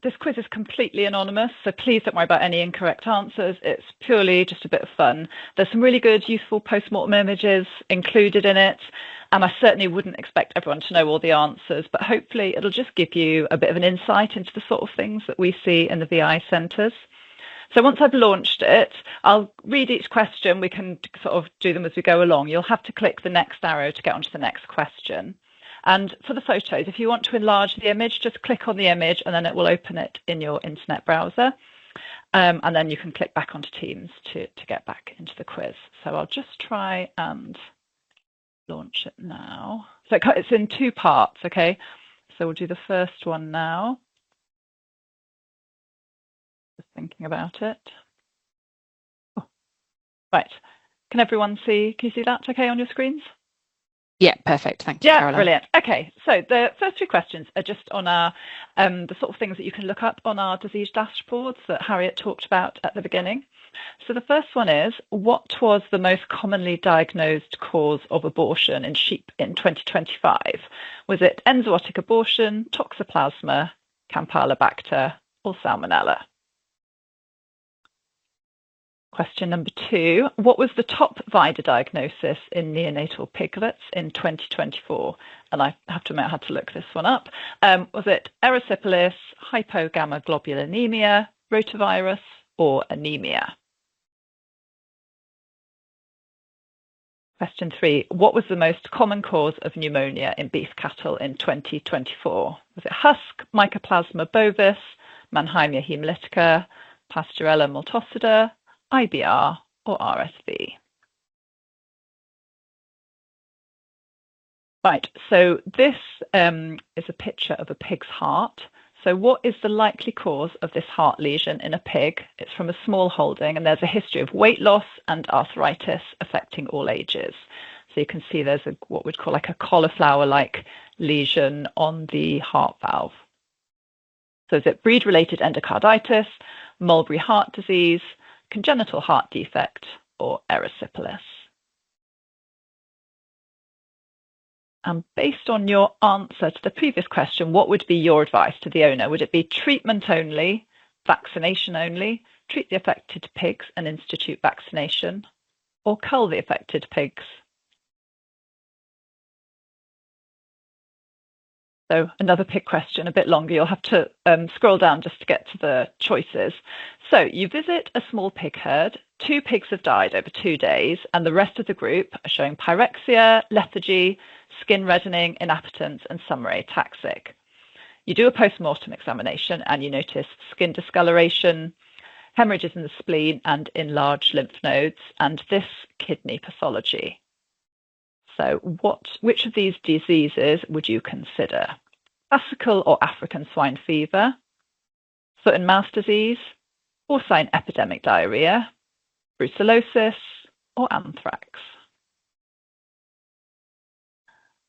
S1: This quiz is completely anonymous, so please don't worry about any incorrect answers. It's purely just a bit of fun. There's some really good, useful post-mortem images included in it, and I certainly wouldn't expect everyone to know all the answers, but hopefully it'll just give you a bit of an insight into the sort of things that we see in the VI centres. So once I've launched it, I'll read each question. We can sort of do them as we go along. You'll have to click the next arrow to get onto the next question. And for the photos, if you want to enlarge the image, just click on the image and then it will open it in your internet browser. And then you can click back onto Teams to get back into the quiz. So I'll just try and launch it now. So it's in two parts, okay? So we'll do the first one now. Just thinking about it. Oh, right. Can everyone see? Can you see that okay on your screens?
S2: Yeah, perfect. Thank you, Caroline.
S1: Brilliant. Okay, so the first 3 questions are just on our the sort of things that you can look up on our disease dashboards that Harriet talked about at the beginning. So the first one is, what was the most commonly diagnosed cause of abortion in sheep in 2025? Was it enzootic abortion, toxoplasma, Campylobacter, or Salmonella? Question number 2, what was the top VIDA diagnosis in neonatal piglets in 2024? And I have to admit I had to look this one up. Was it erysipelas, hypogammaglobulinemia, rotavirus, or anemia? Question 3, what was the most common cause of pneumonia in beef cattle in 2024? Was it husk, Mycoplasma bovis, Mannheimia hemolytica, Pasteurella multocida, IBR, or RSV? Right, so this is a picture of a pig's heart. So what is the likely cause of this heart lesion in a pig? It's from a small holding, and there's a history of weight loss and arthritis affecting all ages. So you can see there's what we'd call like a cauliflower-like lesion on the heart valve. So is it breed-related endocarditis, mulberry heart disease, congenital heart defect, or erysipelas? And based on your answer to the previous question, what would be your advice to the owner? Would it be treatment only, vaccination only, treat the affected pigs and institute vaccination, or cull the affected pigs? So another pig question, a bit longer. You'll have to scroll down just to get to the choices. So you visit a small pig herd. 2 pigs have died over 2 days, and the rest of the group are showing pyrexia, lethargy, skin reddening, inappetence, and some are ataxic. You do a post-mortem examination, and you notice skin discoloration, hemorrhages in the spleen, and enlarged lymph nodes, and this kidney pathology. So which of these diseases would you consider? Classical or African swine fever, foot and mouth disease, porcine epidemic diarrhea, brucellosis, or anthrax?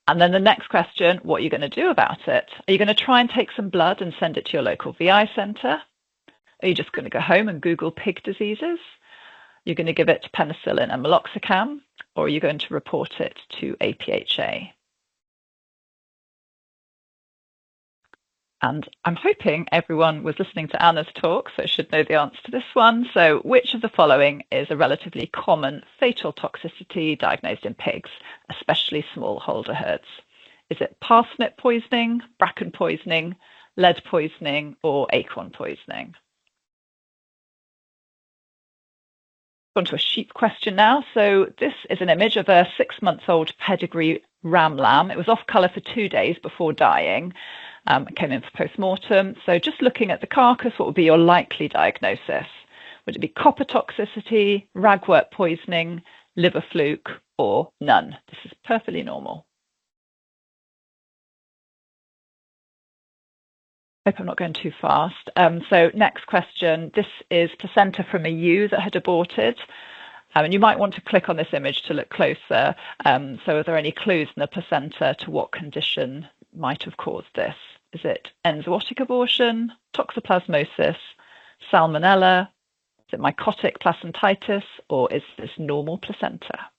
S1: And then the next question, what are you going to do about it? Are you going to try and take some blood and send it to your local VI centre? Are you just going to go home and Google pig diseases? You're going to give it penicillin and meloxicam, or are you going to report it to APHA? And I'm hoping everyone was listening to Anna's talk, so should know the answer to this one. So which of the following is a relatively common fatal toxicity diagnosed in pigs, especially smallholder herds? Is it parsnip poisoning, bracken poisoning, lead poisoning, or acorn poisoning? On to a sheep question now. So this is an image of a 6-month-old pedigree ram lamb. It was off colour for 2 days before dying. It came in for post-mortem. So just looking at the carcass, what would be your likely diagnosis? Would it be copper toxicity, ragwort poisoning, liver fluke, or none? This is perfectly normal. Hope I'm not going too fast. So next question. This is placenta from a ewe that had aborted. And you might want to click on this image to look closer. So are there any clues in the placenta to what condition might have caused this? Is it enzootic abortion, toxoplasmosis, salmonella, is it mycotic placentitis, or is this normal placenta?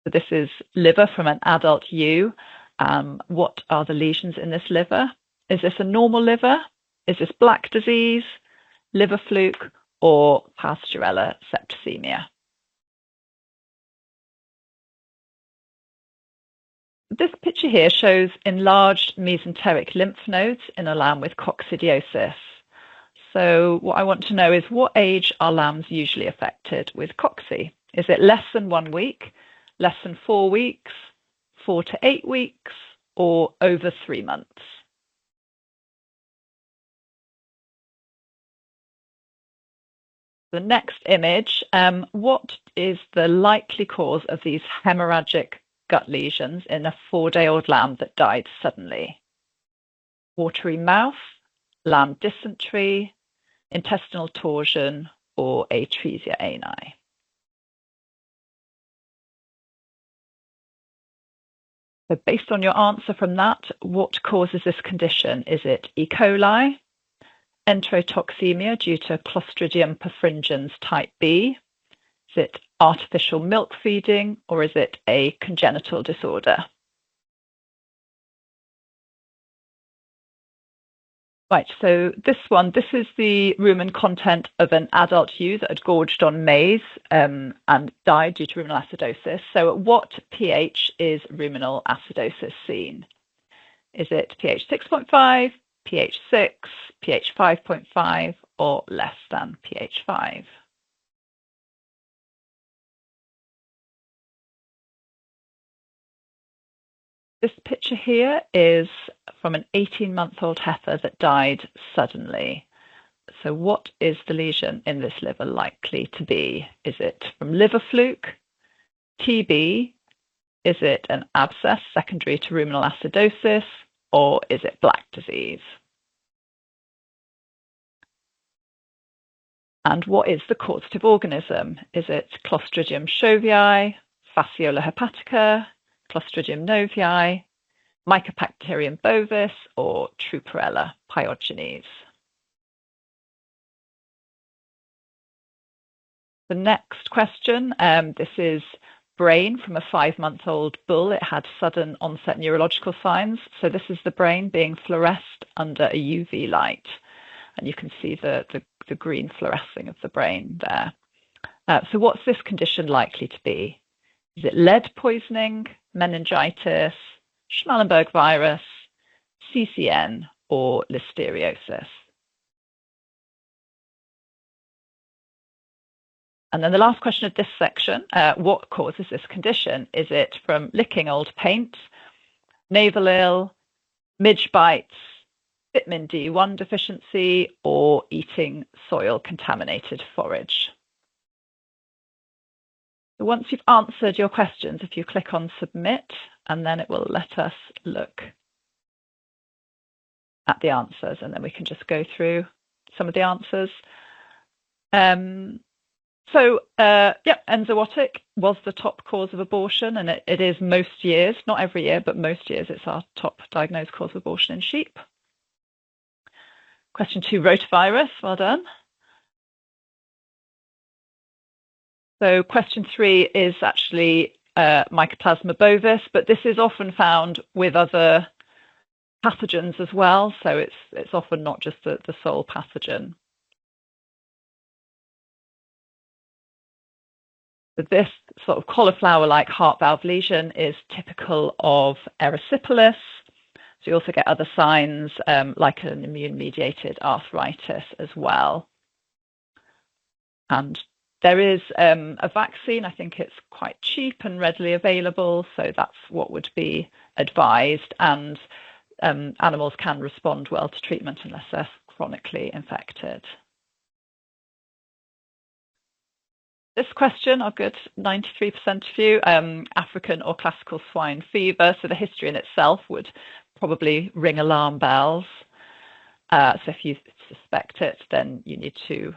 S1: So this is liver from an adult ewe. What are the lesions in this liver? Is this a normal liver? Is this black disease, liver fluke, or Pasteurella septicemia? This picture here shows enlarged mesenteric lymph nodes in a lamb with coccidiosis. So what I want to know is, what age are lambs usually affected with cocci? Is it less than 1 week, less than 4 weeks, 4 to 8 weeks, or over 3 months? The next image, what is the likely cause of these hemorrhagic gut lesions in a 4-day-old lamb that died suddenly? Watery mouth, lamb dysentery, intestinal torsion, or atresia ani? So based on your answer from that, what causes this condition? Is it E. coli, enterotoxemia due to Clostridium perfringens type B? Is it artificial milk feeding, or is it a congenital disorder? Right, so this is the rumen content of an adult ewe that had gorged on maize and died due to ruminal acidosis. So at what pH is ruminal acidosis seen? Is it pH 6.5, pH 6, pH 5.5, or less than pH 5? This picture here is from an 18-month-old heifer that died suddenly. So what is the lesion in this liver likely to be? Is it from liver fluke, TB? Is it an abscess secondary to ruminal acidosis, or is it black disease? And what is the causative organism? Is it Clostridium shoveii, Fasciola hepatica, Clostridium novyi, Mycobacterium bovis, or Truparella pyogenes. The next question, this is brain from a 5-month-old bull. It had sudden onset neurological signs. So this is the brain being fluoresced under a UV light. And you can see the green fluorescing of the brain there. So what's this condition likely to be? Is it lead poisoning, meningitis, Schmallenberg virus, CCN, or listeriosis? And then the last question of this section, what causes this condition? Is it from licking old paint, navel ill, midge bites, vitamin D1 deficiency, or eating soil contaminated forage? So once you've answered your questions, if you click on submit, and then it will let us look at the answers, and then we can just go through some of the answers. Enzootic was the top cause of abortion, and it is most years, not every year, but most years it's our top diagnosed cause of abortion in sheep. Question 2, rotavirus, well done. So question 3 is actually Mycoplasma bovis, but this is often found with other pathogens as well, so it's often not just the sole pathogen. But this sort of cauliflower-like heart valve lesion is typical of erysipelas. So you also get other signs like an immune-mediated arthritis as well. And there is a vaccine. I think it's quite cheap and readily available, so that's what would be advised. And animals can respond well to treatment unless they're chronically infected. This question, a good 93% of you, African or classical swine fever. So the history in itself would probably ring alarm bells. So if you suspect it, then you need to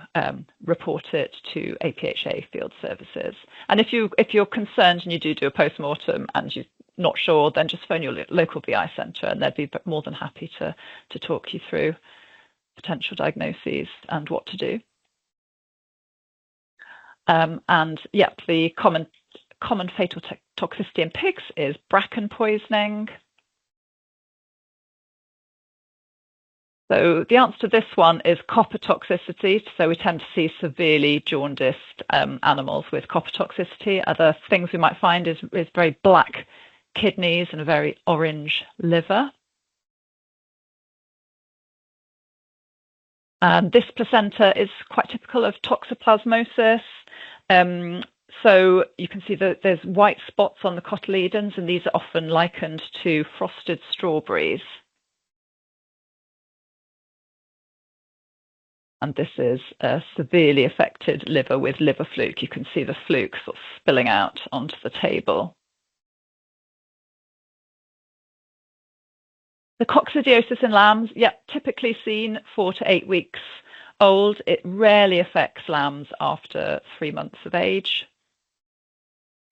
S1: report it to APHA Field Services. And if you're concerned and you do a post-mortem and you're not sure, then just phone your local VI centre and they'd be more than happy to talk you through potential diagnoses and what to do. And yeah, the common fatal toxicity in pigs is bracken poisoning. So the answer to this one is copper toxicity. So we tend to see severely jaundiced animals with copper toxicity. Other things we might find is very black kidneys and a very orange liver. This placenta is quite typical of toxoplasmosis. So you can see that there's white spots on the cotyledons, and these are often likened to frosted strawberries. And this is a severely affected liver with liver fluke. You can see the fluke sort of spilling out onto the table. The coccidiosis in lambs, yeah, typically seen 4 to 8 weeks old. It rarely affects lambs after 3 months of age.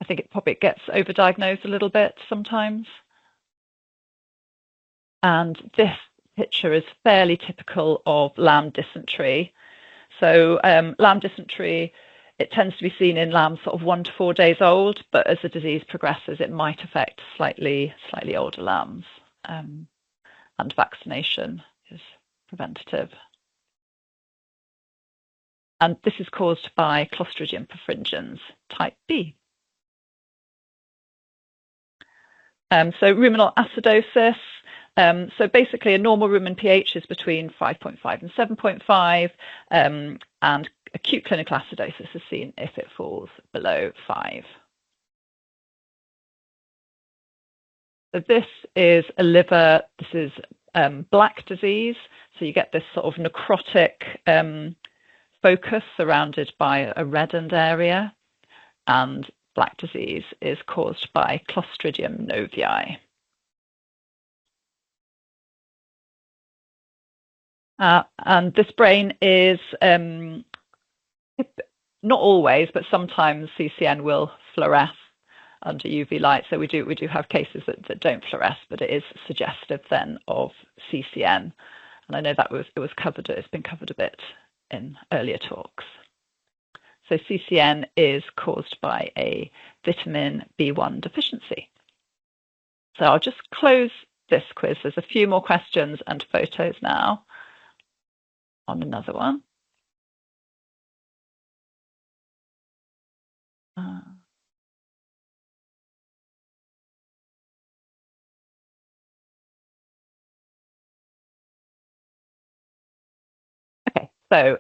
S1: I think it probably gets overdiagnosed a little bit sometimes. And this picture is fairly typical of lamb dysentery. So lamb dysentery, it tends to be seen in lambs sort of 1 to 4 days old, but as the disease progresses, it might affect slightly older lambs. And vaccination is preventative. And this is caused by Clostridium perfringens type B. So ruminal acidosis. So basically a normal rumen pH is between 5.5 and 7.5, and acute clinical acidosis is seen if it falls below 5. So this is a liver, this is black disease. So you get this sort of necrotic focus surrounded by a reddened area, and black disease is caused by Clostridium novyi. And this brain is, not always, but sometimes CCN will fluoresce under UV light. So we do have cases that don't fluoresce, but it is suggestive then of CCN. And I know that it's been covered a bit in earlier talks. So CCN is caused by a vitamin B1 deficiency. So I'll just close this quiz. There's a few more questions and photos now on another one. Okay, so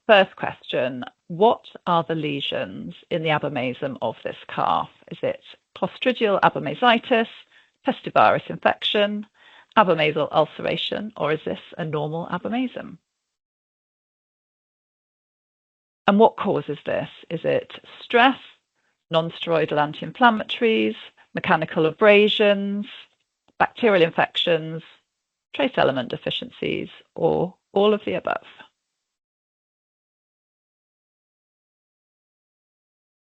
S1: first question, what are the lesions in the abomasum of this calf? Is it clostridial abomasitis, pestivirus infection, abomasal ulceration, or is this a normal abomasum? And what causes this? Is it stress, non-steroidal anti-inflammatories, mechanical abrasions, bacterial infections, trace element deficiencies, or all of the above?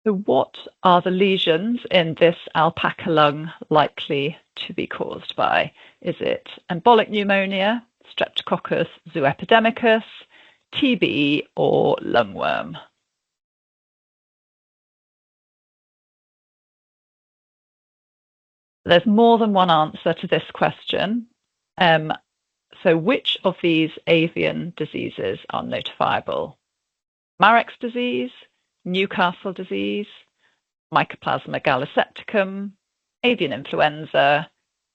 S1: So what are the lesions in this alpaca lung likely to be caused by? Is it embolic pneumonia, Streptococcus zooepidemicus, TB, or lungworm? There's more than one answer to this question. So which of these avian diseases are notifiable? Marek's disease, Newcastle disease, Mycoplasma gallisepticum, avian influenza,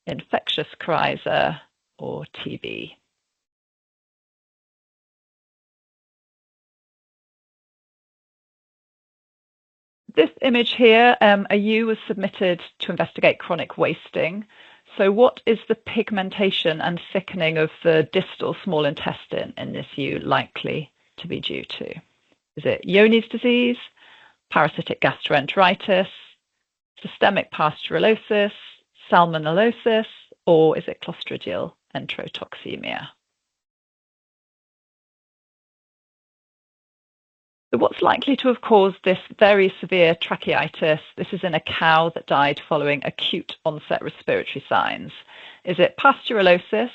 S1: infectious coryza, or TB? This image here, a ewe was submitted to investigate chronic wasting. So what is the pigmentation and thickening of the distal small intestine in this ewe likely to be due to? Is it Johne's disease, parasitic gastroenteritis, systemic pasteurellosis, salmonellosis, or is it Clostridial enterotoxemia? So what's likely to have caused this very severe tracheitis? This is in a cow that died following acute onset respiratory signs. Is it pasteurellosis,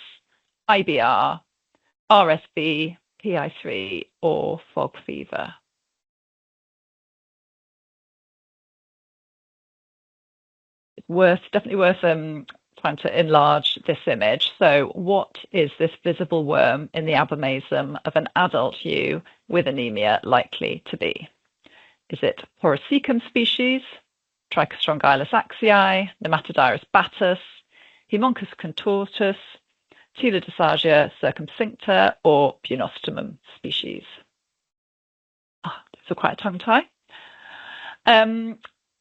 S1: IBR, RSV, PI3, or fog fever? It's definitely worth trying to enlarge this image. So what is this visible worm in the abomasum of an adult ewe with anemia likely to be? Is it Porosecum species, Trichostrongylus axii, Nematodyrus batus, Haemonchus contortus, Teledysargia circumcincta, or Bunostomum species? So quite a tongue tie.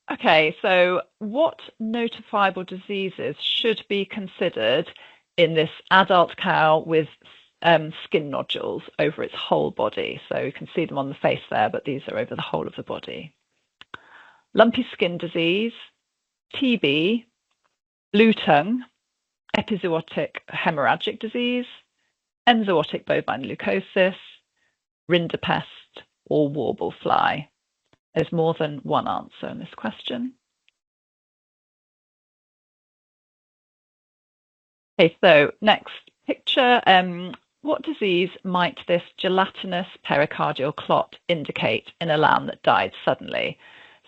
S1: Okay, so what notifiable diseases should be considered in this adult cow with skin nodules over its whole body? So you can see them on the face there, but these are over the whole of the body. Lumpy skin disease, TB, blue tongue, epizootic hemorrhagic disease, enzootic bovine leukosis, rinderpest, or warble fly. There's more than one answer in this question. Okay, so next picture. What disease might this gelatinous pericardial clot indicate in a lamb that died suddenly?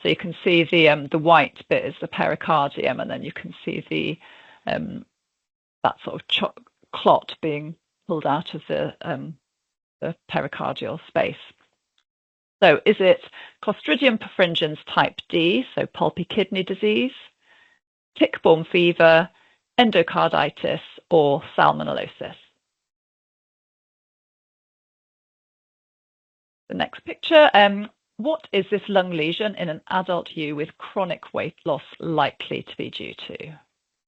S1: So you can see the white bit is the pericardium, and then you can see the that sort of clot being pulled out of the pericardial space. So is it Clostridium perfringens type D, so pulpy kidney disease, tick-borne fever, endocarditis, or salmonellosis? The next picture, what is this lung lesion in an adult ewe with chronic weight loss likely to be due to?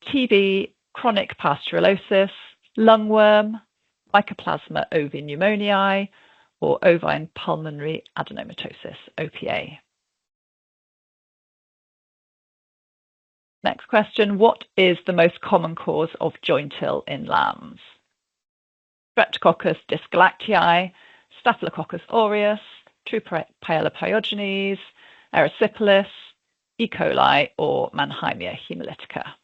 S1: TB, chronic pasteurellosis, lungworm, Mycoplasma pneumoniae, or ovine pulmonary adenomatosis, OPA. Next question, what is the most common cause of joint ill in lambs? Streptococcus dysgalactiae, Staphylococcus aureus, True paella pyogenes, erysipelas, E. coli or Mannheimia hemolytica.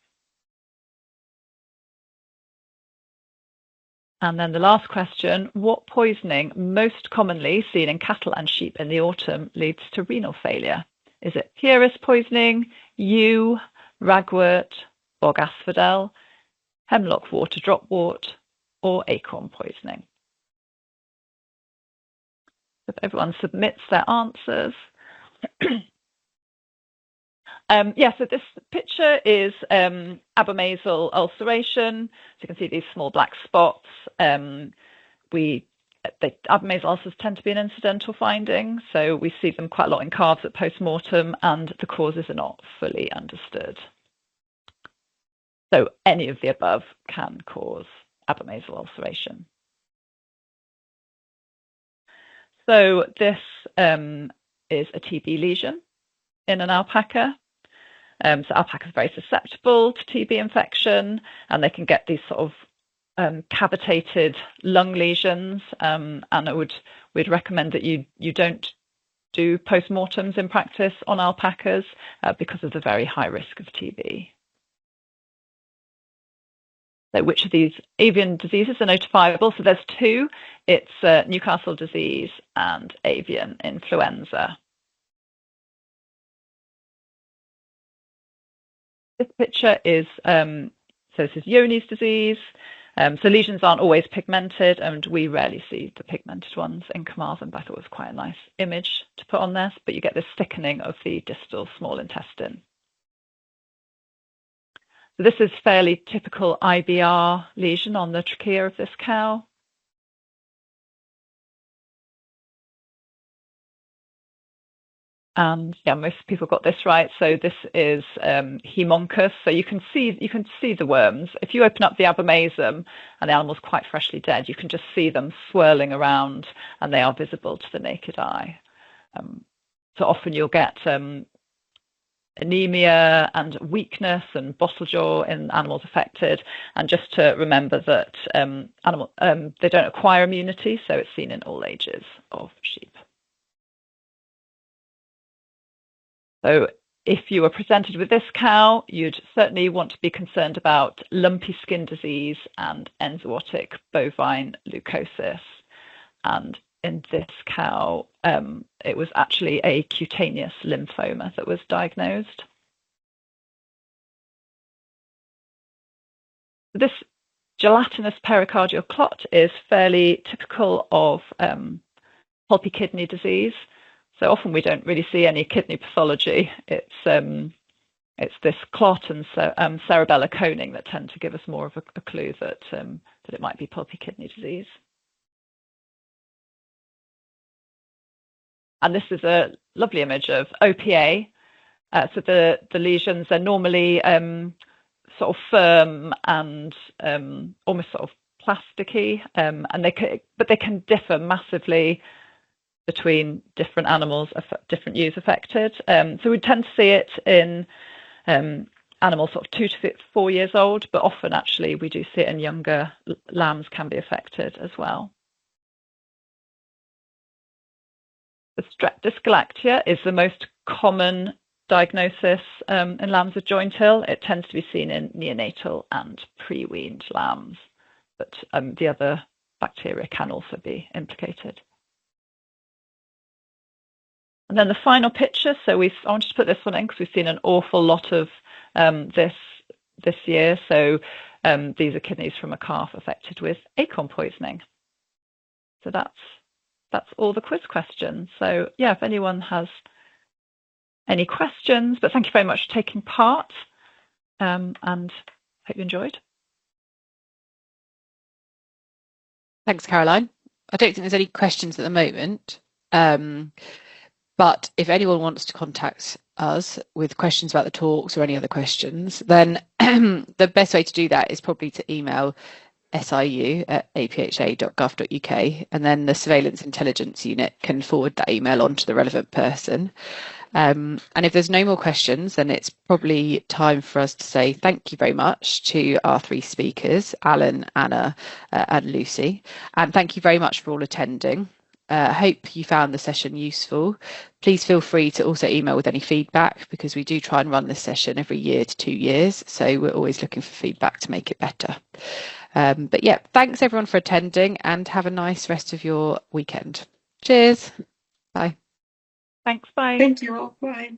S1: And then the last question, what poisoning most commonly seen in cattle and sheep in the autumn leads to renal failure? Is it Pieris poisoning, yew, ragwort, bog asphodel, hemlock water dropwort, or acorn poisoning? If everyone submits their answers. So this picture is abomasal ulceration. So you can see these small black spots. Abomasal ulcers tend to be an incidental finding, so we see them quite a lot in calves at post-mortem, and the causes are not fully understood. So any of the above can cause abomasal ulceration. So this is a TB lesion in an alpaca. So alpacas are very susceptible to TB infection, and they can get these sort of cavitated lung lesions. And we'd recommend that you don't do post-mortems in practice on alpacas because of the very high risk of TB. So which of these avian diseases are notifiable? So there's two. It's Newcastle disease and avian influenza. This picture is, so this is Johne's disease. So lesions aren't always pigmented, and we rarely see the pigmented ones in Carmarthen, but I thought it was quite a nice image to put on there. But you get this thickening of the distal small intestine. So this is fairly typical IBR lesion on the trachea of this cow. And yeah, most people got this right. So this is hemonchus. So you can see the worms. If you open up the abomasum and the animal's quite freshly dead, you can just see them swirling around, and they are visible to the naked eye. So often you'll get anemia and weakness and bottle jaw in animals affected. And just to remember that they don't acquire immunity, so it's seen in all ages of sheep. So if you were presented with this cow, you'd certainly want to be concerned about lumpy skin disease and enzootic bovine leukosis. And in this cow, it was actually a cutaneous lymphoma that was diagnosed. This gelatinous pericardial clot is fairly typical of pulpy kidney disease. So often we don't really see any kidney pathology. It's this clot and cerebellar coning that tend to give us more of a clue that it might be pulpy kidney disease. And this is a lovely image of OPA. So the lesions are normally sort of firm and almost sort of plasticky, and they can differ massively between different animals, different ewes affected. So we tend to see it in animals sort of 2 to 4 years old, but often actually we do see it in younger lambs can be affected as well. The strep dysgalactia is the most common diagnosis in lambs with joint ill. It tends to be seen in neonatal and pre-weaned lambs, but the other bacteria can also be implicated. And then the final picture, so I wanted to put this one in because we've seen an awful lot of this year. So these are kidneys from a calf affected with acorn poisoning. So that's all the quiz questions. So yeah, if anyone has any questions, but thank you very much for taking part, and hope you enjoyed.
S2: Thanks, Caroline. I don't think there's any questions at the moment. But if anyone wants to contact us with questions about the talks or any other questions, then the best way to do that is probably to email siu@apha.gov.uk, and then the Surveillance Intelligence Unit can forward that email on to the relevant person. And if there's no more questions, then it's probably time for us to say thank you very much to our 3 speakers, Alan, Anna, and Lucy. And thank you very much for all attending. I hope you found the session useful. Please feel free to also email with any feedback, because we do try and run this session every year to 2 years. So we're always looking for feedback to make it better. But yeah, thanks everyone for attending, and have a nice rest of your weekend. Cheers. Bye.
S1: Thanks. Bye.
S4: Thank you all. Bye.